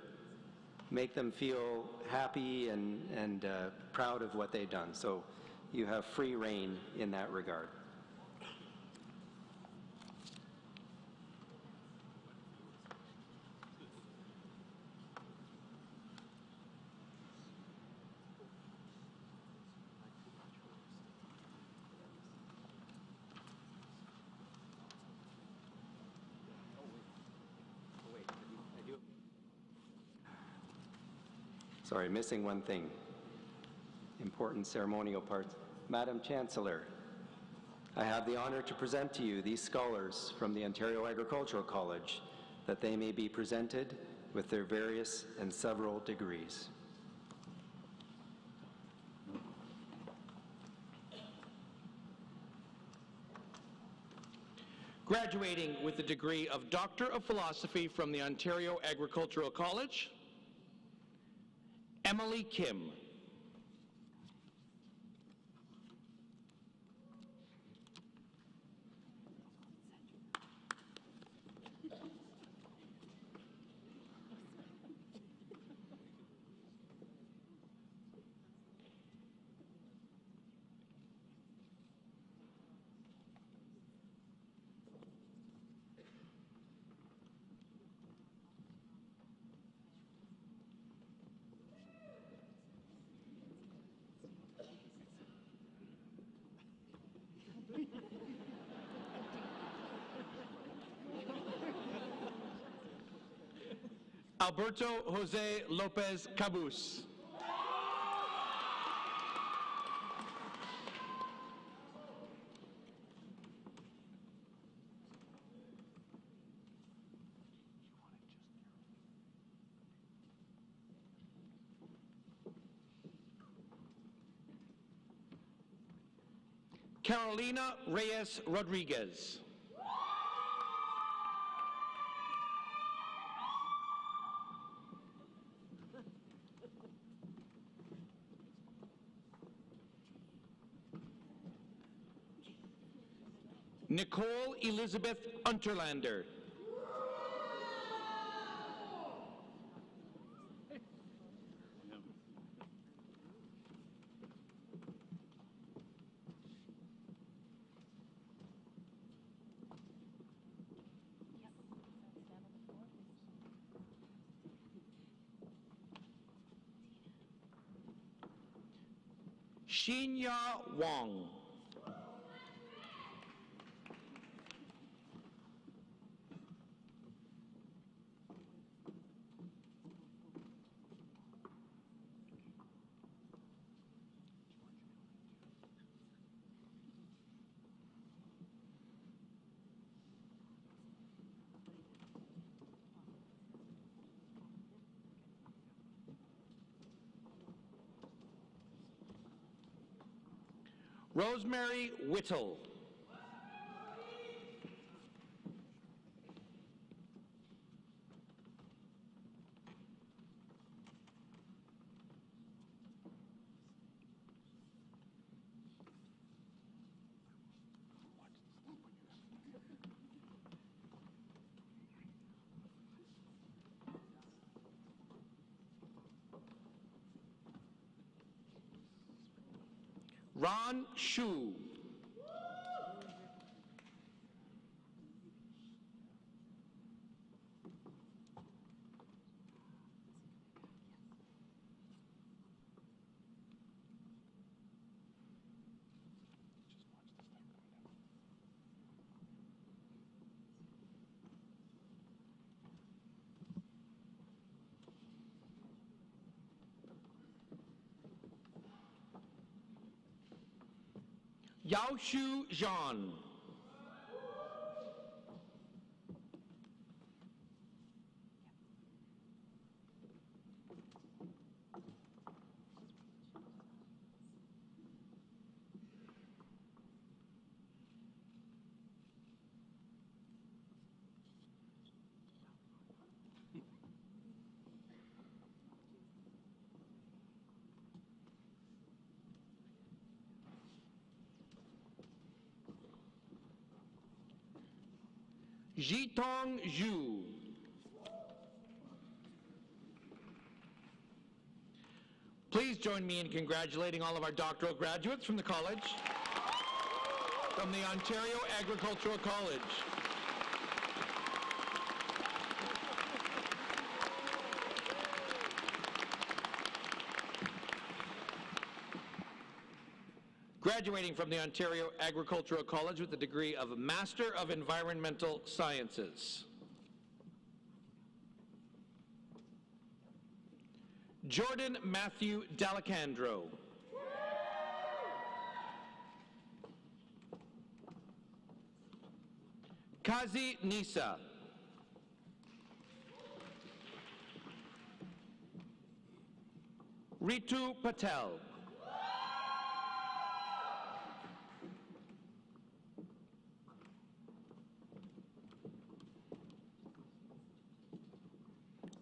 Make them feel happy and proud of what they've done. So you have free rein in that regard. Sorry, missing one thing. Important ceremonial parts. Madam Chancellor, I have the honor to present to you these scholars from the Ontario Agricultural College, that they may be presented with their various and several degrees. Graduating with the degree of Doctor of Philosophy from the Ontario Agricultural College, Emily Kim. Alberto Jose Lopez Cabus. Carolina Reyes Rodriguez. Nicole Elizabeth Unterlander. Xinya Wang. Rosemary Whittle. Ron Shu. Yaoshu Zhang. Jitong Zhu. Please join me in congratulating all of our doctoral graduates from the college, from the Ontario Agricultural College. Graduating from the Ontario Agricultural College with the degree of Master of Environmental Sciences. Jordan Matthew Dalacandro. Kazi Nisa. Ritu Patel.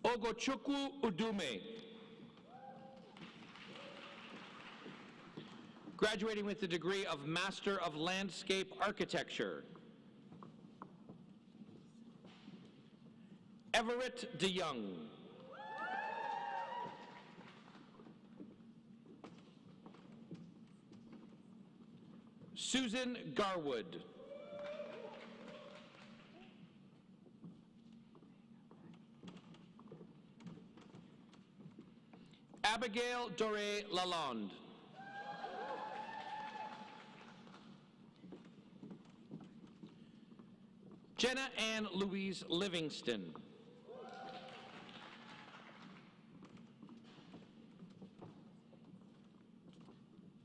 Ogochukwu Udume. Graduating with the degree of Master of Landscape Architecture, Everett DeYoung. Susan Garwood. Abigail Doré Lalonde. Jenna Ann Louise Livingston.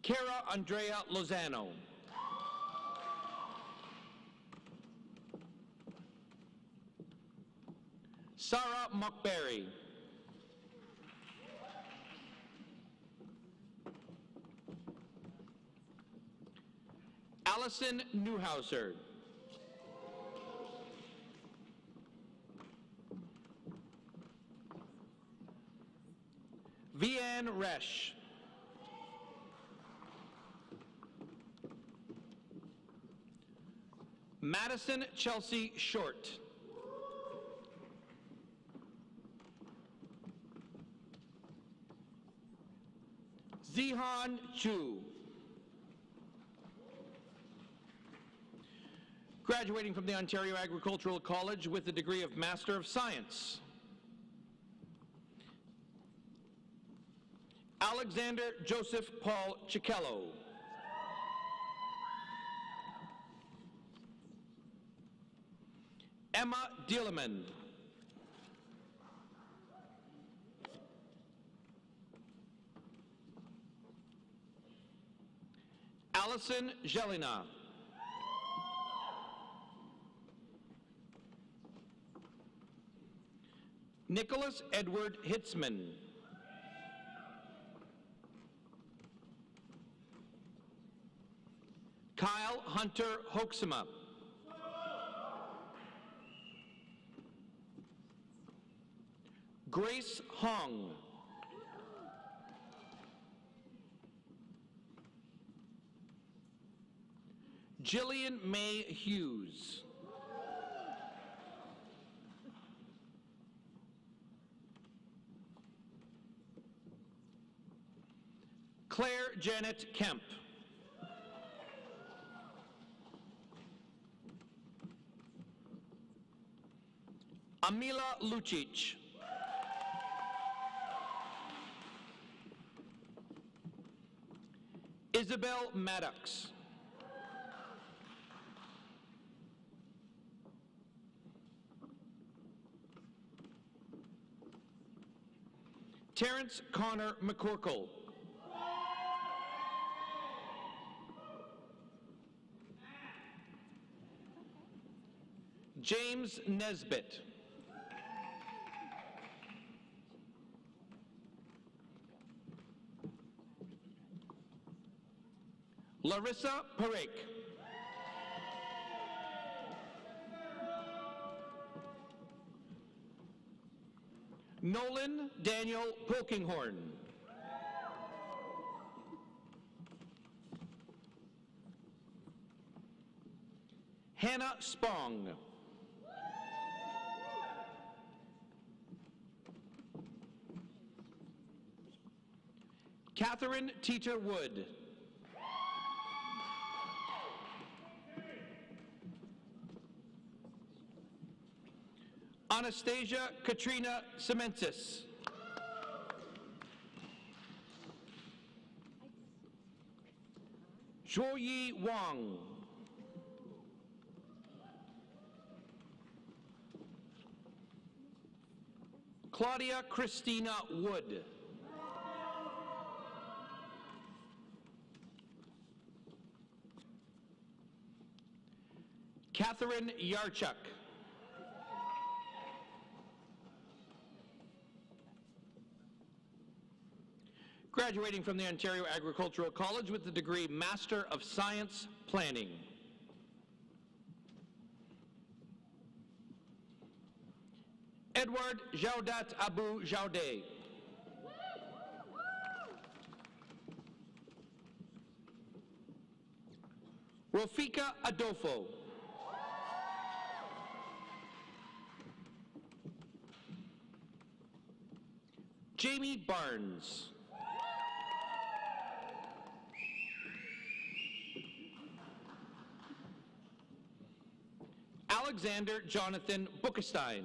Cara Andrea Lozano. Sarah Mockberry. Allison Newhouser. Vianne Resch. Madison Chelsea Short. Zihan Chu. Graduating from the Ontario Agricultural College with the degree of Master of Science, Alexander Joseph Paul Cicchello. Emma Dieleman. Allison Jelena. Nicholas Edward Hitzman. Kyle Hunter Hoaxema. Grace Hong. Jillian May Hughes. Claire Janet Kemp. Amila Lucic. Isabel Maddox. Terrence Connor McCorkle. James Nesbitt. Larissa Parake. Nolan Daniel Polkinghorn. Hannah Spong. Catherine Teeter Wood. Anastasia Katrina Semensis. Zhuoyi Wang. Claudia Christina Wood. Catherine Yarchuk. Graduating from the Ontario Agricultural College with the degree Master of Science Planning, Edward Jaudat Abu Jaudet. Rofika Adolfo. Jamie Barnes. Alexander Jonathan Buckestein.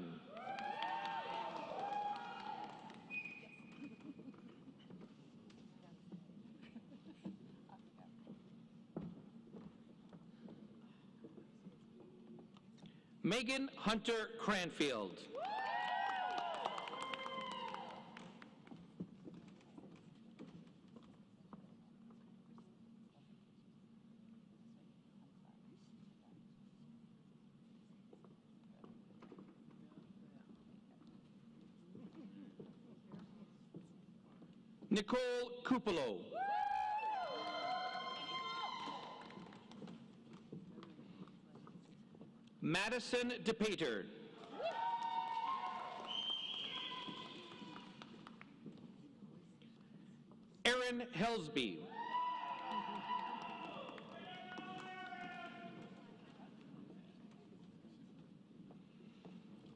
Megan Hunter Cranfield. Nicole Cupolo. Madison DePater. Aaron Helsby.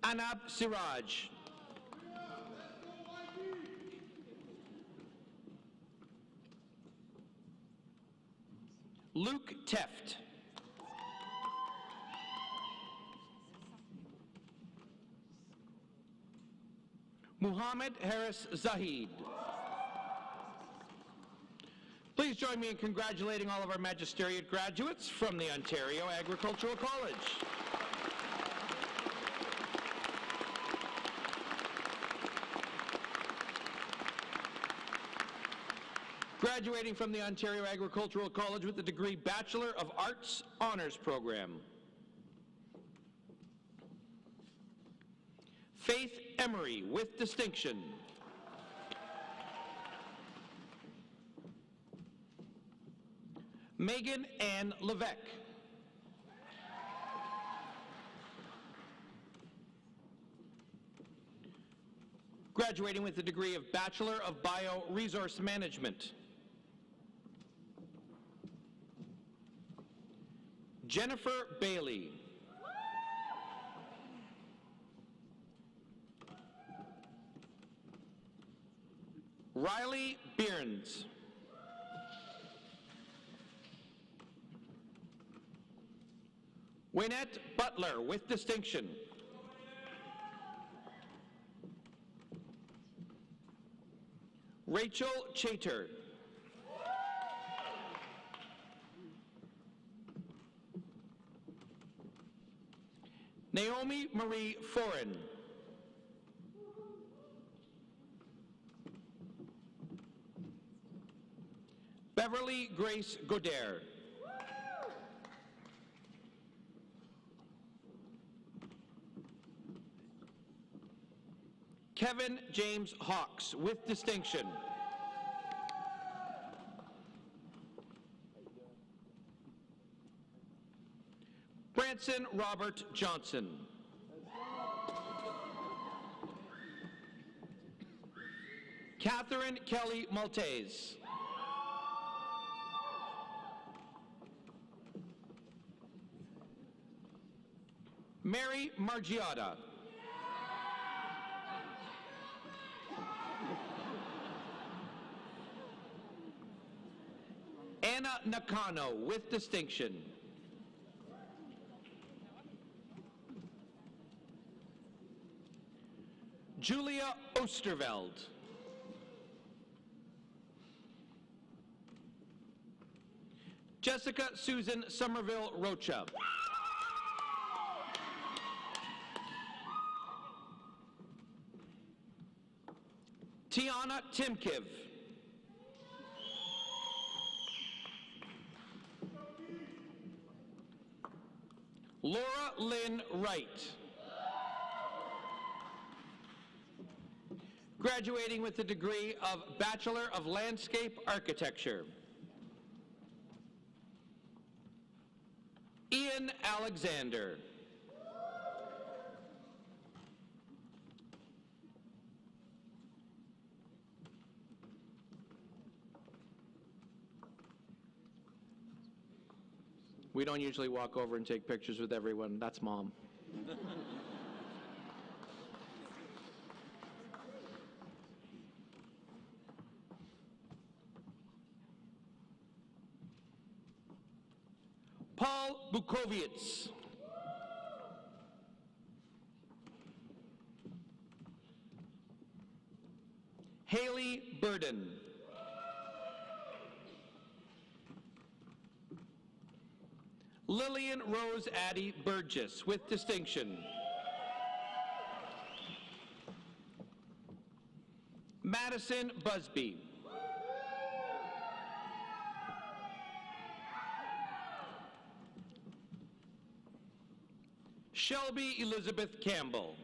Anab Siraj. Luke Teft. Muhammad Harris Zahid. Please join me in congratulating all of our magisteriate graduates from the Ontario Agricultural College. Graduating from the Ontario Agricultural College with the degree Bachelor of Arts Honors Program. Faith Emery with distinction. Megan Ann Levesque. Graduating with the degree of Bachelor of Bioresource Management. Jennifer Bailey. Riley Byrnes. Wynette Butler with distinction. Rachel Chater. Naomi Marie Foran. Beverly Grace Godere. Kevin James Hawks with distinction. Branson Robert Johnson. Catherine Kelly Maltese. Mary Margiotta. Anna Nakano with distinction. Julia Osterveld. Jessica Susan Somerville Rocha. Tiana Timkiv. Laura Lynn Wright. Graduating with the degree of Bachelor of Landscape Architecture. Ian Alexander. We don't usually walk over and take pictures with everyone. That's Mom. Paul Bukovic. Haley Burden. Lillian Rose Addy Burgess with distinction. Madison Busby. Shelby Elizabeth Campbell.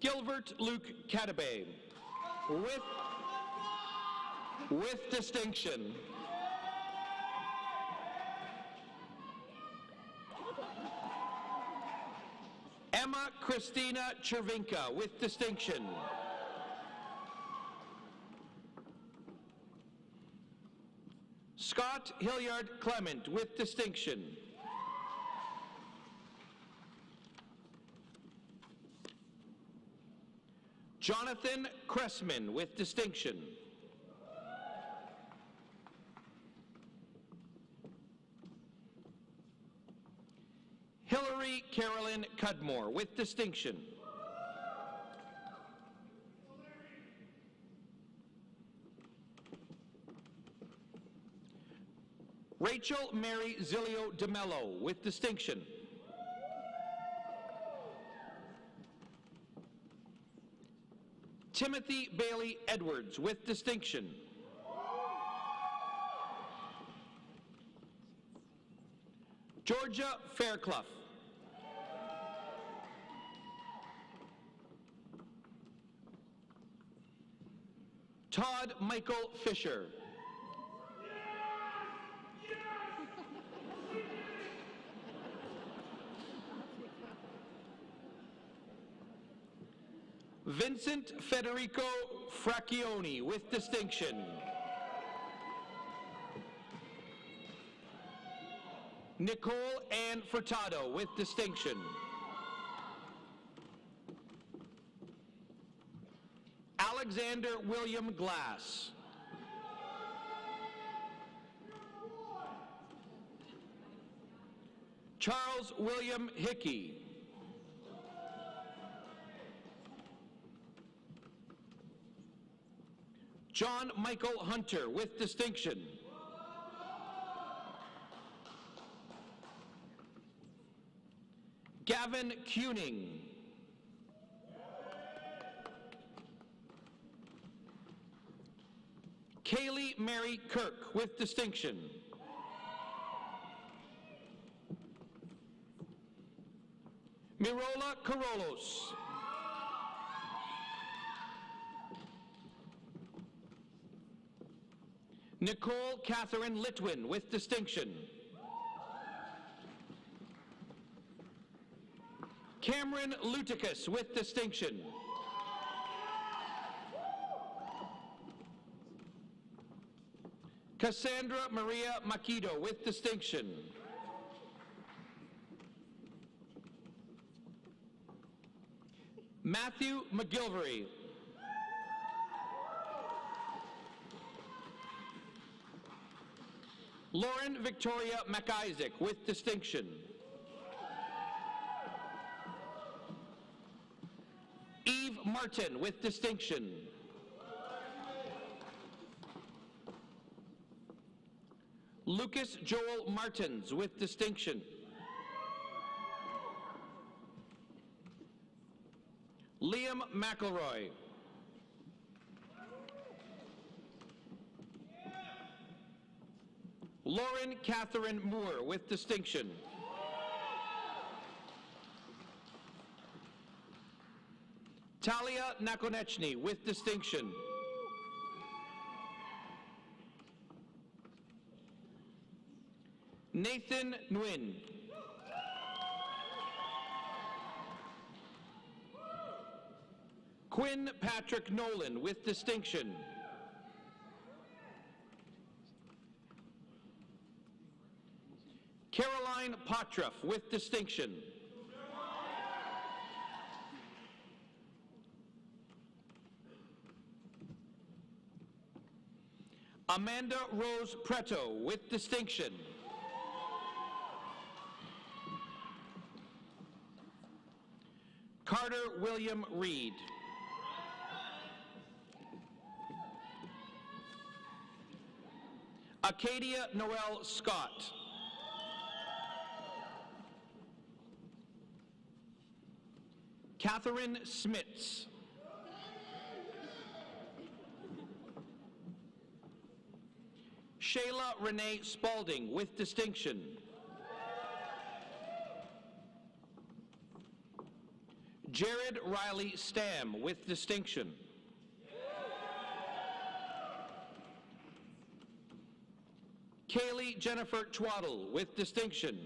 Gilbert Luke Cadabay with distinction. Emma Christina Chervinka with distinction. Scott Hilliard Clement with distinction. Jonathan Cressman with distinction. Hillary Carolyn Cudmore with distinction. Rachel Mary Zilio DeMello with distinction. Timothy Bailey Edwards with distinction. Georgia Fairclough. Todd Michael Fisher. Vincent Federico Fracchioni with distinction. Nicole Ann Furtado with distinction. Alexander William Glass. Charles William Hickey. John Michael Hunter with distinction. Gavin Kuning. Kaylee Mary Kirk with distinction. Mirola Corolos. Nicole Catherine Litwin with distinction. Cameron Luticus with distinction. Cassandra Maria Makido with distinction. Matthew McGilvery. Lauren Victoria McIsaac with distinction. Eve Martin with distinction. Lucas Joel Martins with distinction. Liam McElroy. Lauren Catherine Moore with distinction. Talia Nakonechny with distinction. Nathan Nguyen. Quinn Patrick Nolan with distinction. Caroline Potruff with distinction. Amanda Rose Preto with distinction. Carter William Reed. Acadia Noel Scott. Catherine Smits. Shayla Renee Spalding with distinction. Jared Riley Stam with distinction. Kaylee Jennifer Twaddle with distinction.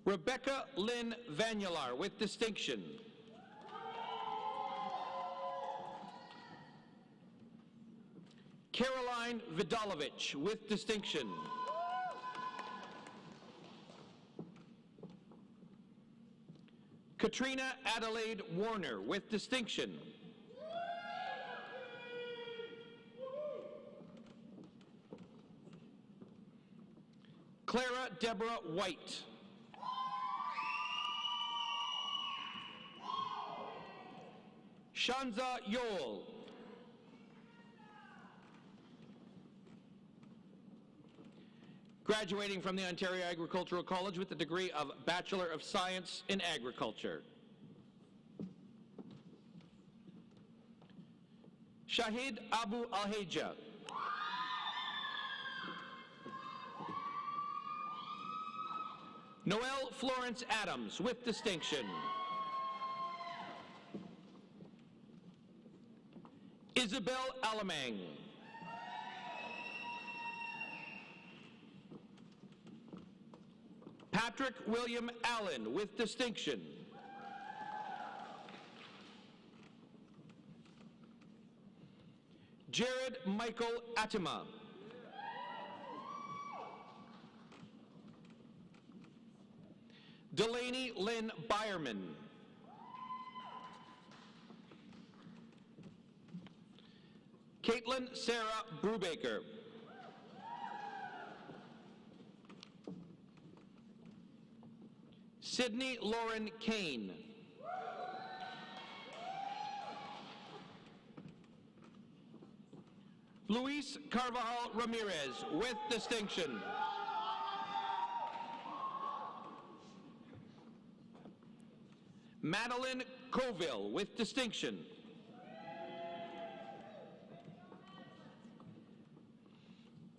Rebecca Lynn Vanular with distinction. Caroline Vidalovich with distinction. Katrina Adelaide Warner with distinction. Clara Deborah White. Shanza Yoel. Graduating from the Ontario Agricultural College with the degree of Bachelor of Science in Agriculture. Shahid Abu Alhaja. Noelle Florence Adams with distinction. Isabel Alamang. Patrick William Allen with distinction. Jared Michael Attima. Delaney Lynn Byerman. Caitlin Sarah Brubaker. Sydney Lauren Kane. Luis Carvajal Ramirez with distinction. Madeline Coville with distinction.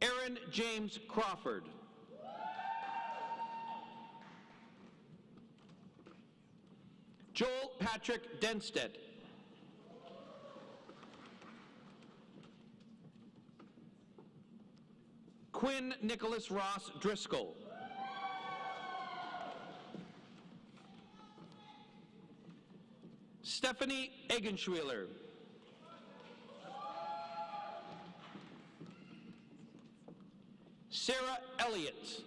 Aaron James Crawford. Joel Patrick Denstedt. Quinn Nicholas Ross Driscoll. Stephanie Eggenschweiler. Sarah Elliott.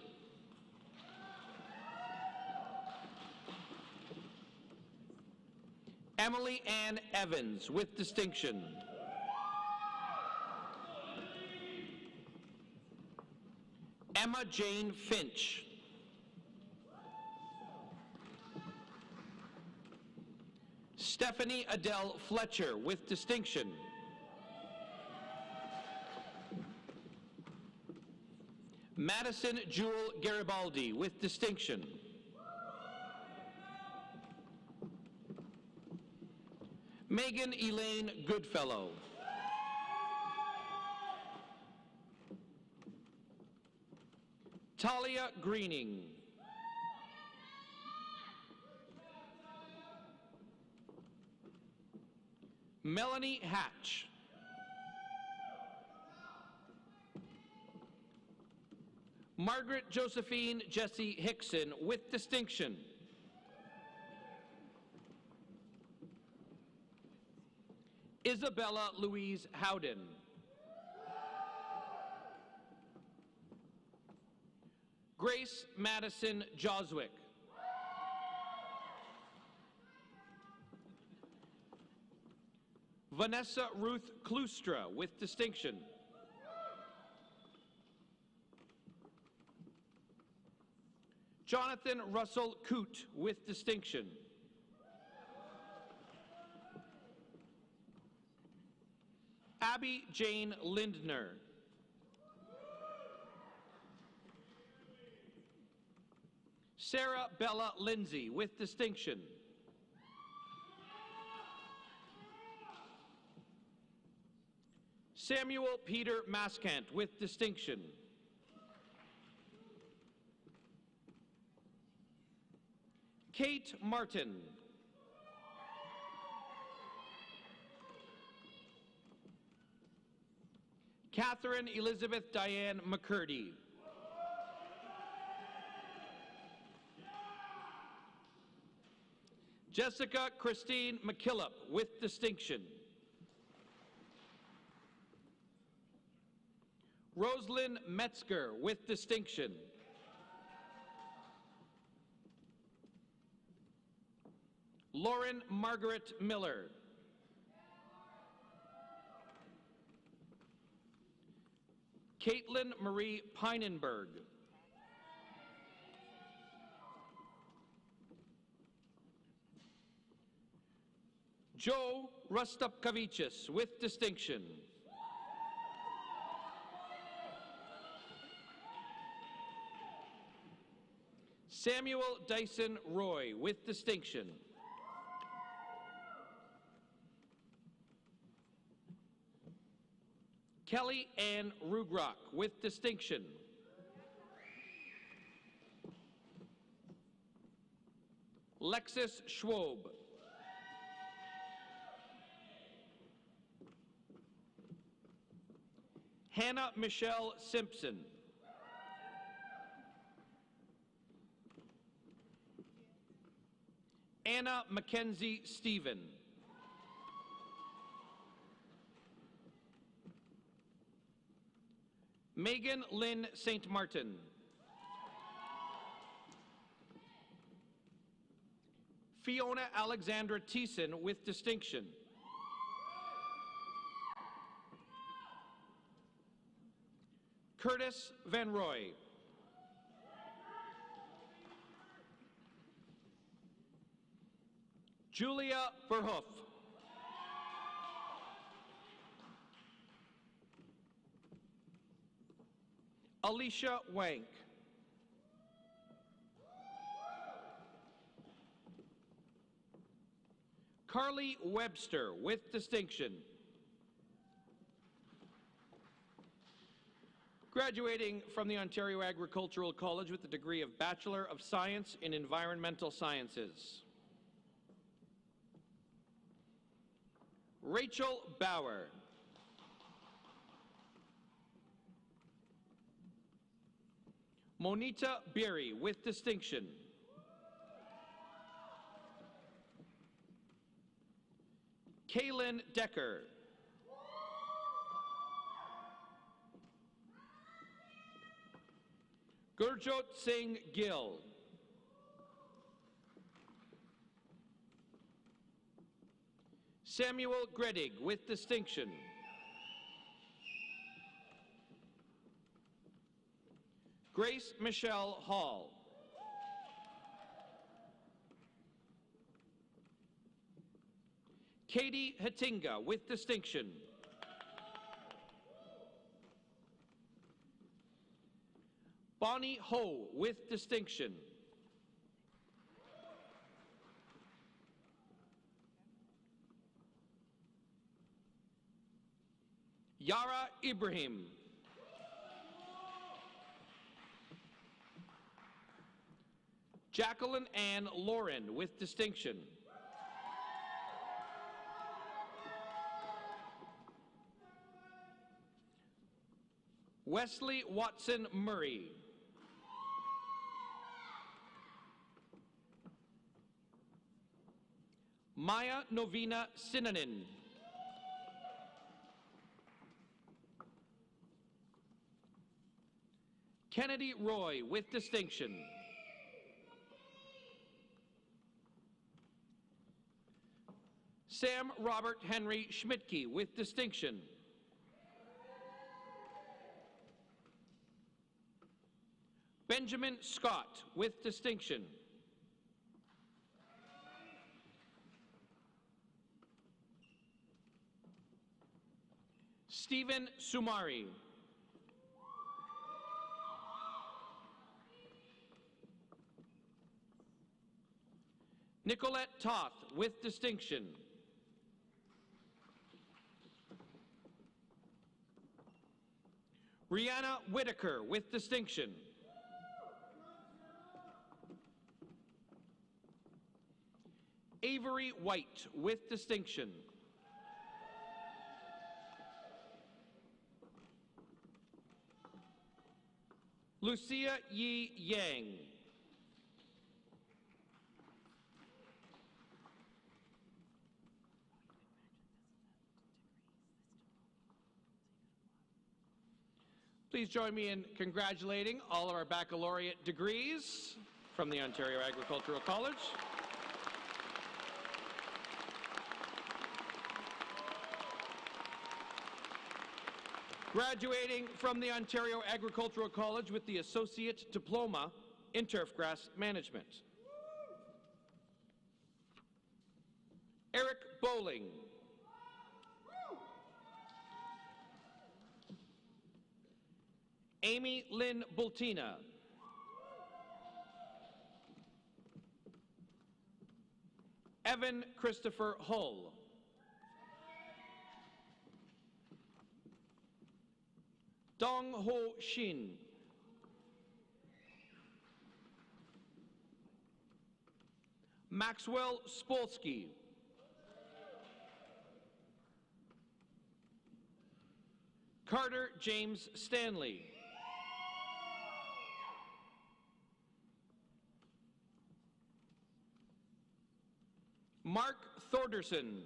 Emily Ann Evans with distinction. Emma Jane Finch. Stephanie Adele Fletcher with distinction. Madison Jewel Garibaldi with distinction. Megan Elaine Goodfellow. Talia Greening. Melanie Hatch. Margaret Josephine Jessie Hickson with distinction. Isabella Louise Howden. Madison Joswick. Vanessa Ruth Klustra with distinction. Jonathan Russell Coote with distinction. Abby Jane Lindner. Sarah Bella Lindsay with distinction. Samuel Peter Maskant with distinction. Kate Martin. Catherine Elizabeth Diane McCurdy. Jessica Christine McKillop with distinction. Rosalind Metzger with distinction. Lauren Margaret Miller. Caitlin Marie Pinenberg. Joe Rustapkavicius with distinction. Samuel Dyson Roy with distinction. Kelly Ann Rugrock with distinction. Lexis Schwob. Hannah Michelle Simpson. Anna Mackenzie Stephen. Megan Lynn St. Martin. Fiona Alexandra Thiessen with distinction. Curtis Van Roy. Julia Verhoef. Alicia Wank. Carly Webster with distinction. Graduating from the Ontario Agricultural College with the degree of Bachelor of Science in Environmental Sciences. Rachel Bauer. Monita Beery with distinction. Kaylin Decker. Gurjot Singh Gill. Samuel Gredig with distinction. Grace Michelle Hall. Katie Hatinga with distinction. Bonnie Ho with distinction. Yara Ibrahim. Jacqueline Ann Lauren with distinction. Wesley Watson Murray. Maya Novina Sinanin. Kennedy Roy with distinction. Sam Robert Henry Schmidtke with distinction. Benjamin Scott with distinction. Stephen Sumari. Nicolette Toth with distinction. Rihanna Whitaker with distinction. Avery White with distinction. Lucia Yi Yang. Please join me in congratulating all of our baccalaureate degrees from the Ontario Agricultural College. Graduating from the Ontario Agricultural College with the Associate Diploma in Turfgrass Management. Eric Bowling. Amy Lynn Bultina. Evan Christopher Hull. Dong Ho Shin. Maxwell Spolsky. Carter James Stanley. Mark Thorderson.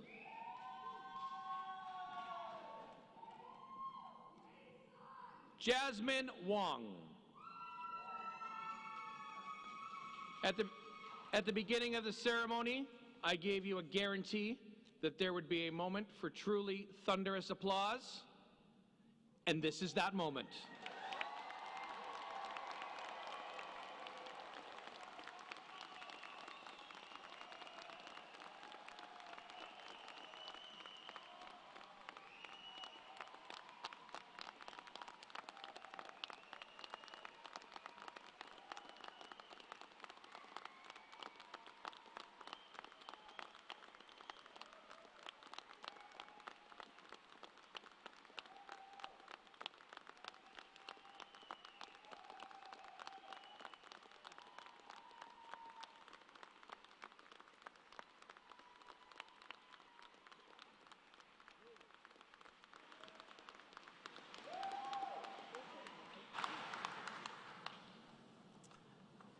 Jasmine Wong. At the beginning of the ceremony, I gave you a guarantee that there would be a moment for truly thunderous applause, and this is that moment.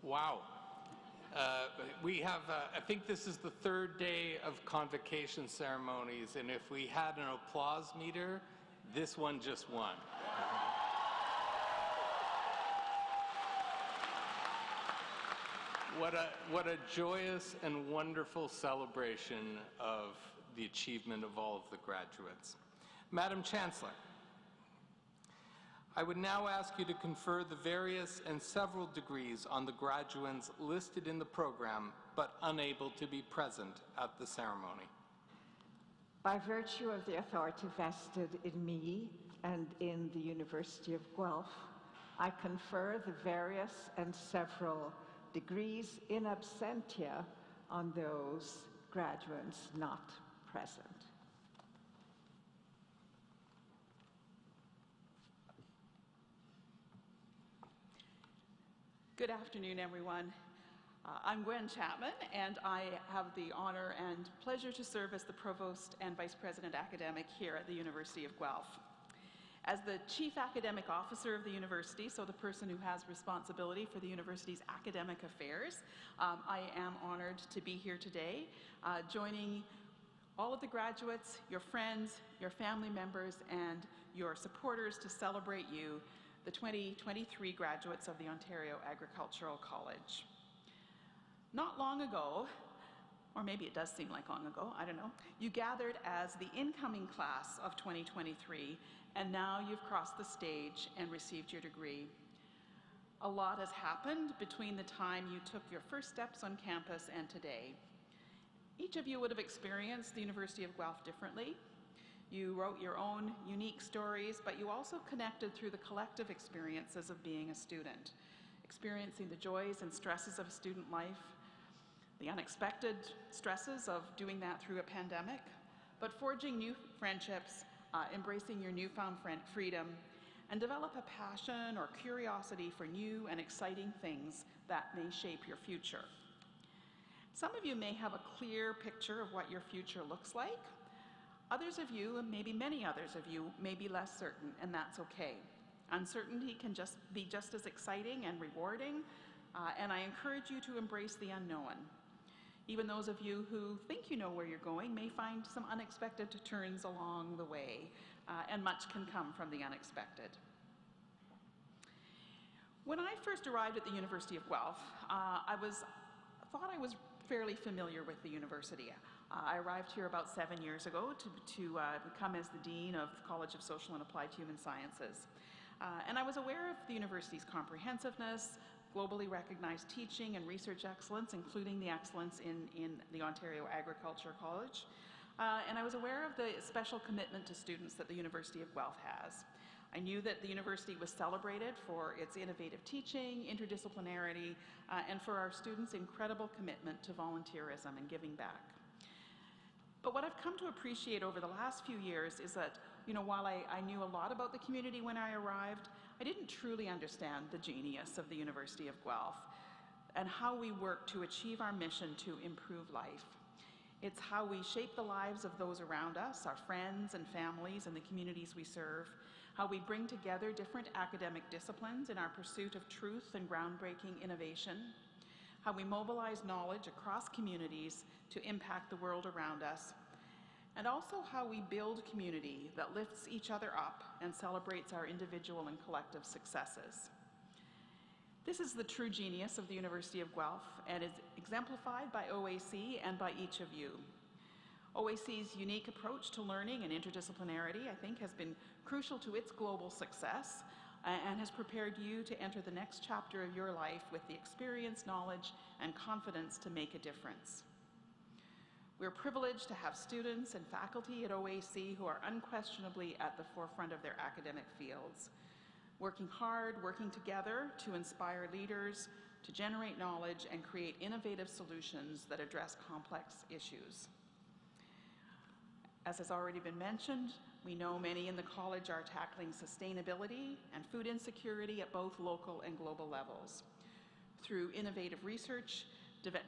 Wow. We have, I think this is the third day of convocation ceremonies, and if we had an applause meter, this one just won. What a joyous and wonderful celebration of the achievement of all of the graduates. Madam Chancellor, I would now ask you to confer the various and several degrees on the graduates listed in the program but unable to be present at the ceremony. By virtue of the authority vested in me and in the University of Guelph, I confer the various and several degrees in absentia on those graduates not present. Good afternoon, everyone. I'm Gwen Chapman, and I have the honor and pleasure to serve as the Provost and Vice President Academic here at the University of Guelph. As the Chief Academic Officer of the University, so the person who has responsibility for the University's academic affairs, I am honored to be here today, joining all of the graduates, your friends, your family members, and your supporters to celebrate you the 2023 graduates of the Ontario Agricultural College. Not long ago, or maybe it does seem like long ago, I don't know, you gathered as the incoming class of 2023, and now you've crossed the stage and received your degree. A lot has happened between the time you took your first steps on campus and today. Each of you would have experienced the University of Guelph differently. You wrote your own unique stories, but you also connected through the collective experiences of being a student, experiencing the joys and stresses of student life, the unexpected stresses of doing that through a pandemic, but forging new friendships, embracing your newfound freedom, and develop a passion or curiosity for new and exciting things that may shape your future. Some of you may have a clear picture of what your future looks like. Others of you, and maybe many others of you, may be less certain, and that's okay. Uncertainty can be just as exciting and rewarding, and I encourage you to embrace the unknown. Even those of you who think you know where you're going may find some unexpected turns along the way, and much can come from the unexpected. When I first arrived at the University of Guelph, I thought I was fairly familiar with the university. I arrived here about 7 years ago to become as the Dean of the College of Social and Applied Human Sciences. And I was aware of the university's comprehensiveness, globally recognized teaching and research excellence, including the excellence in the Ontario Agricultural College. And I was aware of the special commitment to students that the University of Guelph has. I knew that the university was celebrated for its innovative teaching, interdisciplinarity, and for our students' incredible commitment to volunteerism and giving back. But what I've come to appreciate over the last few years is that, while I knew a lot about the community when I arrived, I didn't truly understand the genius of the University of Guelph and how we work to achieve our mission to improve life. It's how we shape the lives of those around us, our friends and families and the communities we serve, how we bring together different academic disciplines in our pursuit of truth and groundbreaking innovation, how we mobilize knowledge across communities to impact the world around us, and also how we build community that lifts each other up and celebrates our individual and collective successes. This is the true genius of the University of Guelph and is exemplified by OAC and by each of you. OAC's unique approach to learning and interdisciplinarity, I think, has been crucial to its global success and has prepared you to enter the next chapter of your life with the experience, knowledge, and confidence to make a difference. We're privileged to have students and faculty at OAC who are unquestionably at the forefront of their academic fields, working hard, working together to inspire leaders, to generate knowledge, and create innovative solutions that address complex issues. As has already been mentioned, we know many in the college are tackling sustainability and food insecurity at both local and global levels. Through innovative research,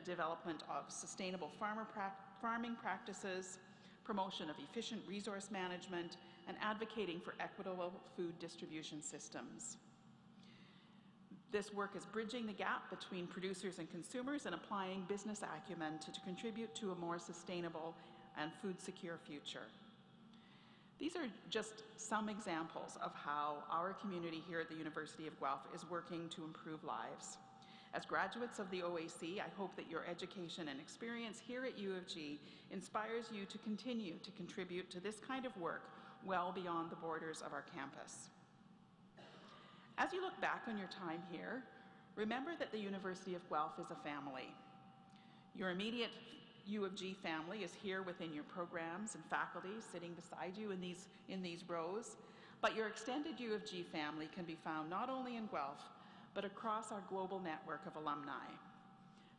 development of sustainable farming practices, promotion of efficient resource management, and advocating for equitable food distribution systems. This work is bridging the gap between producers and consumers and applying business acumen to contribute to a more sustainable and food-secure future. These are just some examples of how our community here at the University of Guelph is working to improve lives. As graduates of the OAC, I hope that your education and experience here at U of G inspires you to continue to contribute to this kind of work well beyond the borders of our campus. As you look back on your time here, remember that the University of Guelph is a family. Your immediate U of G family is here within your programs and faculty sitting beside you in these rows, but your extended U of G family can be found not only in Guelph, but across our global network of alumni.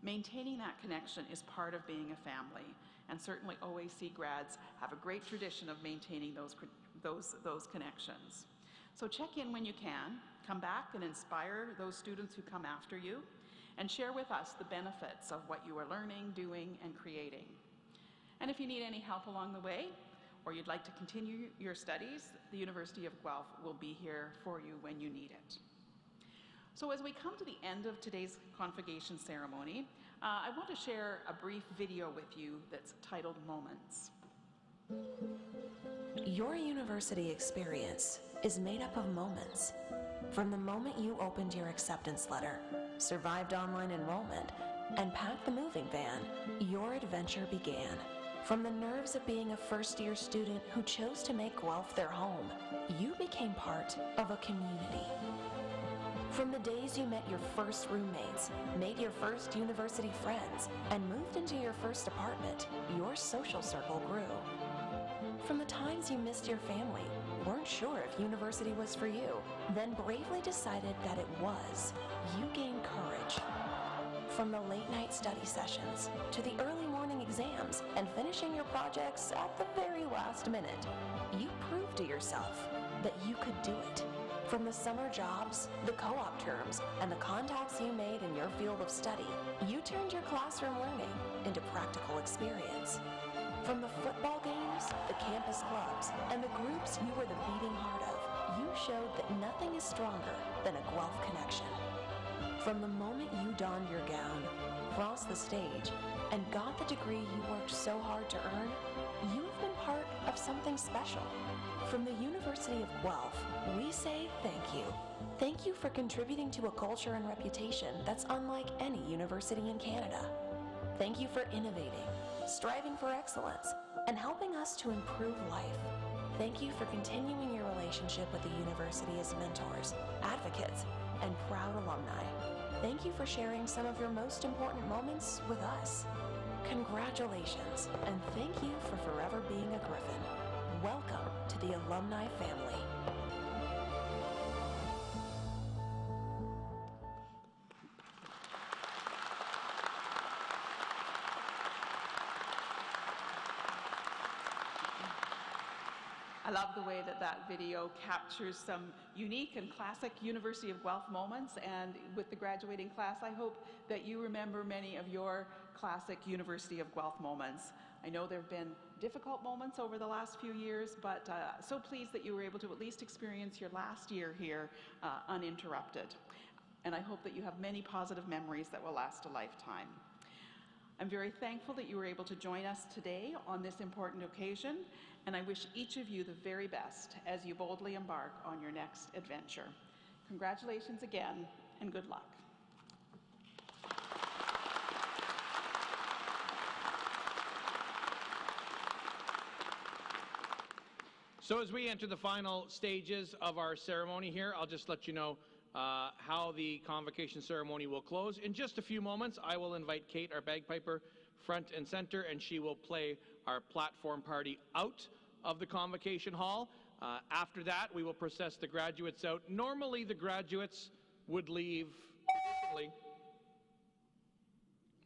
Maintaining that connection is part of being a family, and certainly OAC grads have a great tradition of maintaining those connections. So check in when you can, come back and inspire those students who come after you, and share with us the benefits of what you are learning, doing, and creating. And if you need any help along the way, or you'd like to continue your studies, the University of Guelph will be here for you when you need it. So as we come to the end of today's convocation ceremony, I want to share a brief video with you that's titled Moments. Your university experience is made up of moments. From the moment you opened your acceptance letter, survived online enrollment, and packed the moving van, your adventure began. From the nerves of being a first-year student who chose to make Guelph their home, you became part of a community. From the days you met your first roommates, made your first university friends, and moved into your first apartment, your social circle grew. From the times you missed your family, weren't sure if university was for you, then bravely decided that it was, you gained courage. From the late-night study sessions, to the early morning exams, and finishing your projects at the very last minute, you proved to yourself that you could do it. From the summer jobs, the co-op terms, and the contacts you made in your field of study, you turned your classroom learning into practical experience. From the football games, the campus clubs, and the groups you were the beating heart of, you showed that nothing is stronger than a Guelph connection. From the moment you donned your gown, crossed the stage, and got the degree you worked so hard to earn, you've been part of something special. From the University of Guelph, we say thank you. Thank you for contributing to a culture and reputation that's unlike any university in Canada. Thank you for innovating, striving for excellence, and helping us to improve life. Thank you for continuing your relationship with the university as mentors, advocates, and proud alumni. Thank you for sharing some of your most important moments with us. Congratulations, and thank you for forever being a Griffin. Welcome to the alumni family. I love the way that that video captures some unique and classic University of Guelph moments, and with the graduating class, I hope that you remember many of your classic University of Guelph moments. I know there have been difficult moments over the last few years, but so pleased that you were able to at least experience your last year here uninterrupted. And I hope that you have many positive memories that will last a lifetime. I'm very thankful that you were able to join us today on this important occasion, and I wish each of you the very best as you boldly embark on your next adventure. Congratulations again, and good luck. So as we enter the final stages of our ceremony here, I'll just let you know how the convocation ceremony will close. In just a few moments, I will invite Kate, our bagpiper, front and center, and she will play our platform party out of the convocation hall. After that, we will process the graduates out. Normally, the graduates would leave traditionally.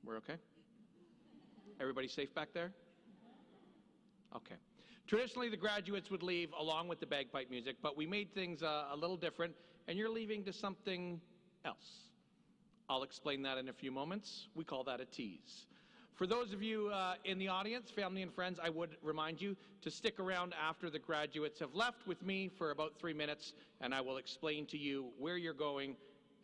We're okay? Everybody safe back there? Okay. Traditionally, the graduates would leave along with the bagpipe music, but we made things a little different, and you're leaving to something else. I'll explain that in a few moments. We call that a tease. For those of you in the audience, family and friends, I would remind you to stick around after the graduates have left with me for about 3 minutes, and I will explain to you where you're going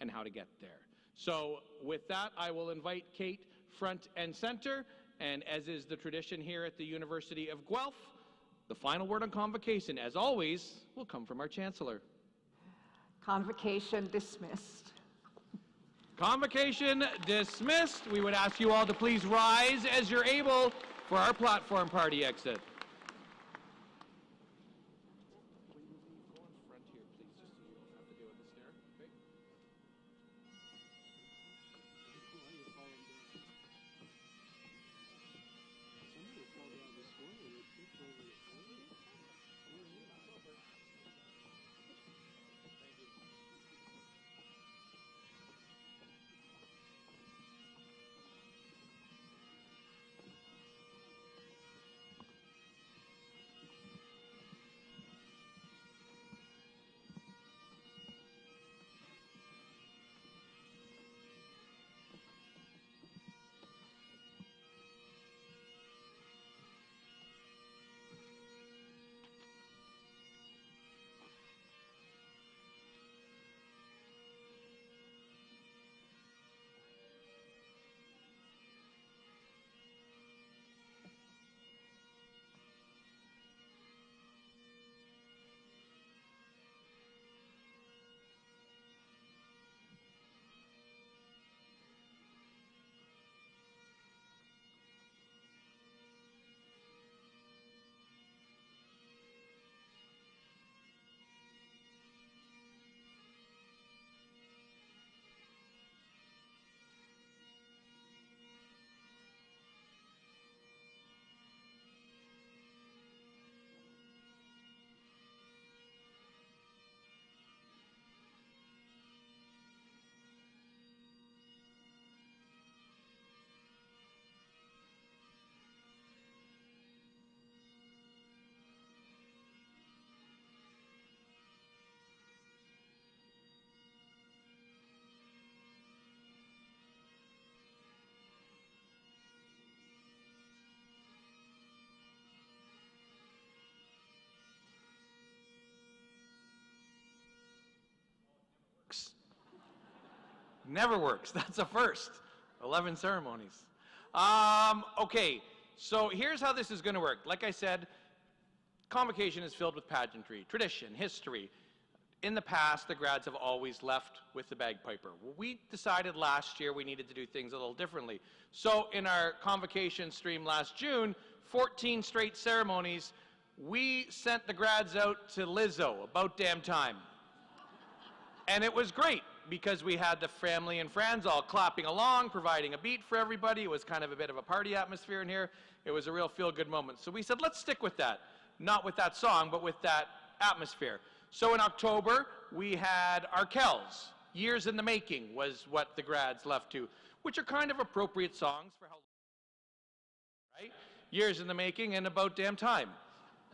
and how to get there. So with that, I will invite Kate front and center, and as is the tradition here at the University of Guelph, the final word on convocation, as always, will come from our Chancellor. Convocation dismissed. Convocation dismissed. We would ask you all to please rise as you're able for our platform party exit. Never works. That's a first. 11 ceremonies. Okay, so here's how this is going to work. Like I said, convocation is filled with pageantry, tradition, history. In the past, the grads have always left with the bagpiper. Well, we decided last year we needed to do things a little differently. So in our convocation stream last June, 14 straight ceremonies, we sent the grads out to Lizzo, About Damn Time. And it was great because we had the family and friends all clapping along, providing a beat for everybody. It was kind of a bit of a party atmosphere in here. It was a real feel-good moment. So we said, let's stick with that. Not with that song, but with that atmosphere. So in October, we had Arkells. Years in the Making was what the grads left to, which are kind of appropriate songs for how long, right? Years in the Making and About Damn Time.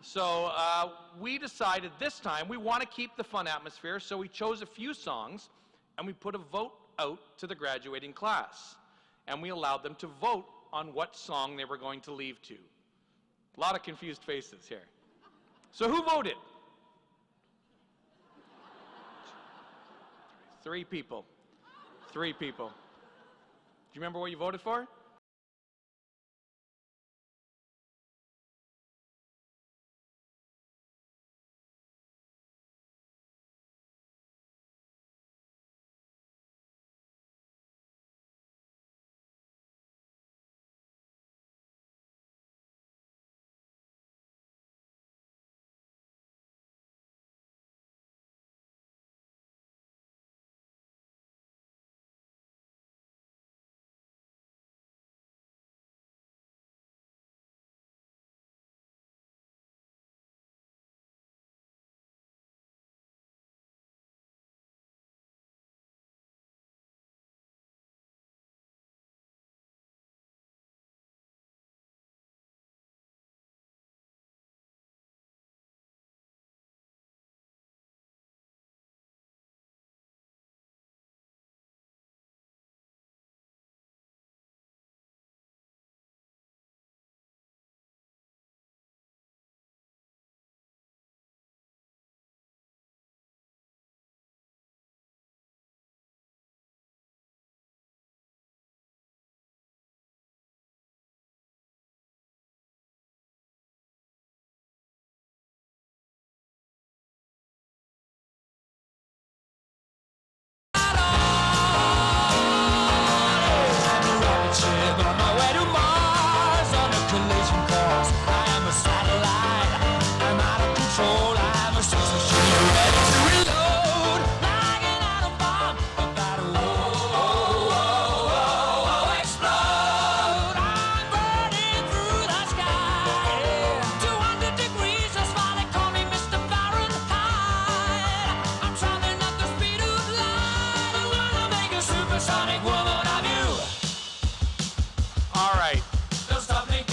So we decided this time we want to keep the fun atmosphere, so we chose a few songs and we put a vote out to the graduating class. And we allowed them to vote on what song they were going to leave to. A lot of confused faces here. So who voted? 3 people. 3 people. Do you remember what you voted for?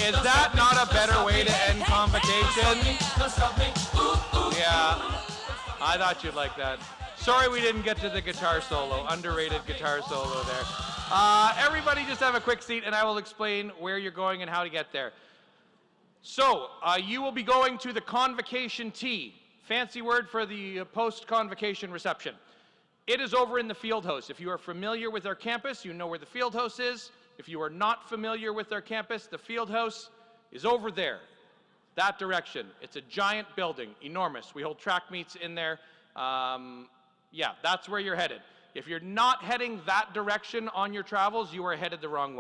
Is that not a better way to end convocation? Yeah, I thought you'd like that. Sorry we didn't get to the guitar solo, underrated guitar solo there. Everybody just have a quick seat and I will explain where you're going and how to get there. So, you will be going to the convocation tea, fancy word for the post-convocation reception. It is over in the field house. If you are familiar with our campus, you know where the field house is. If you are not familiar with our campus, the field house is over there, that direction. It's a giant building, enormous. We hold track meets in there. Yeah, that's where you're headed. If you're not heading that direction on your travels, you are headed the wrong way.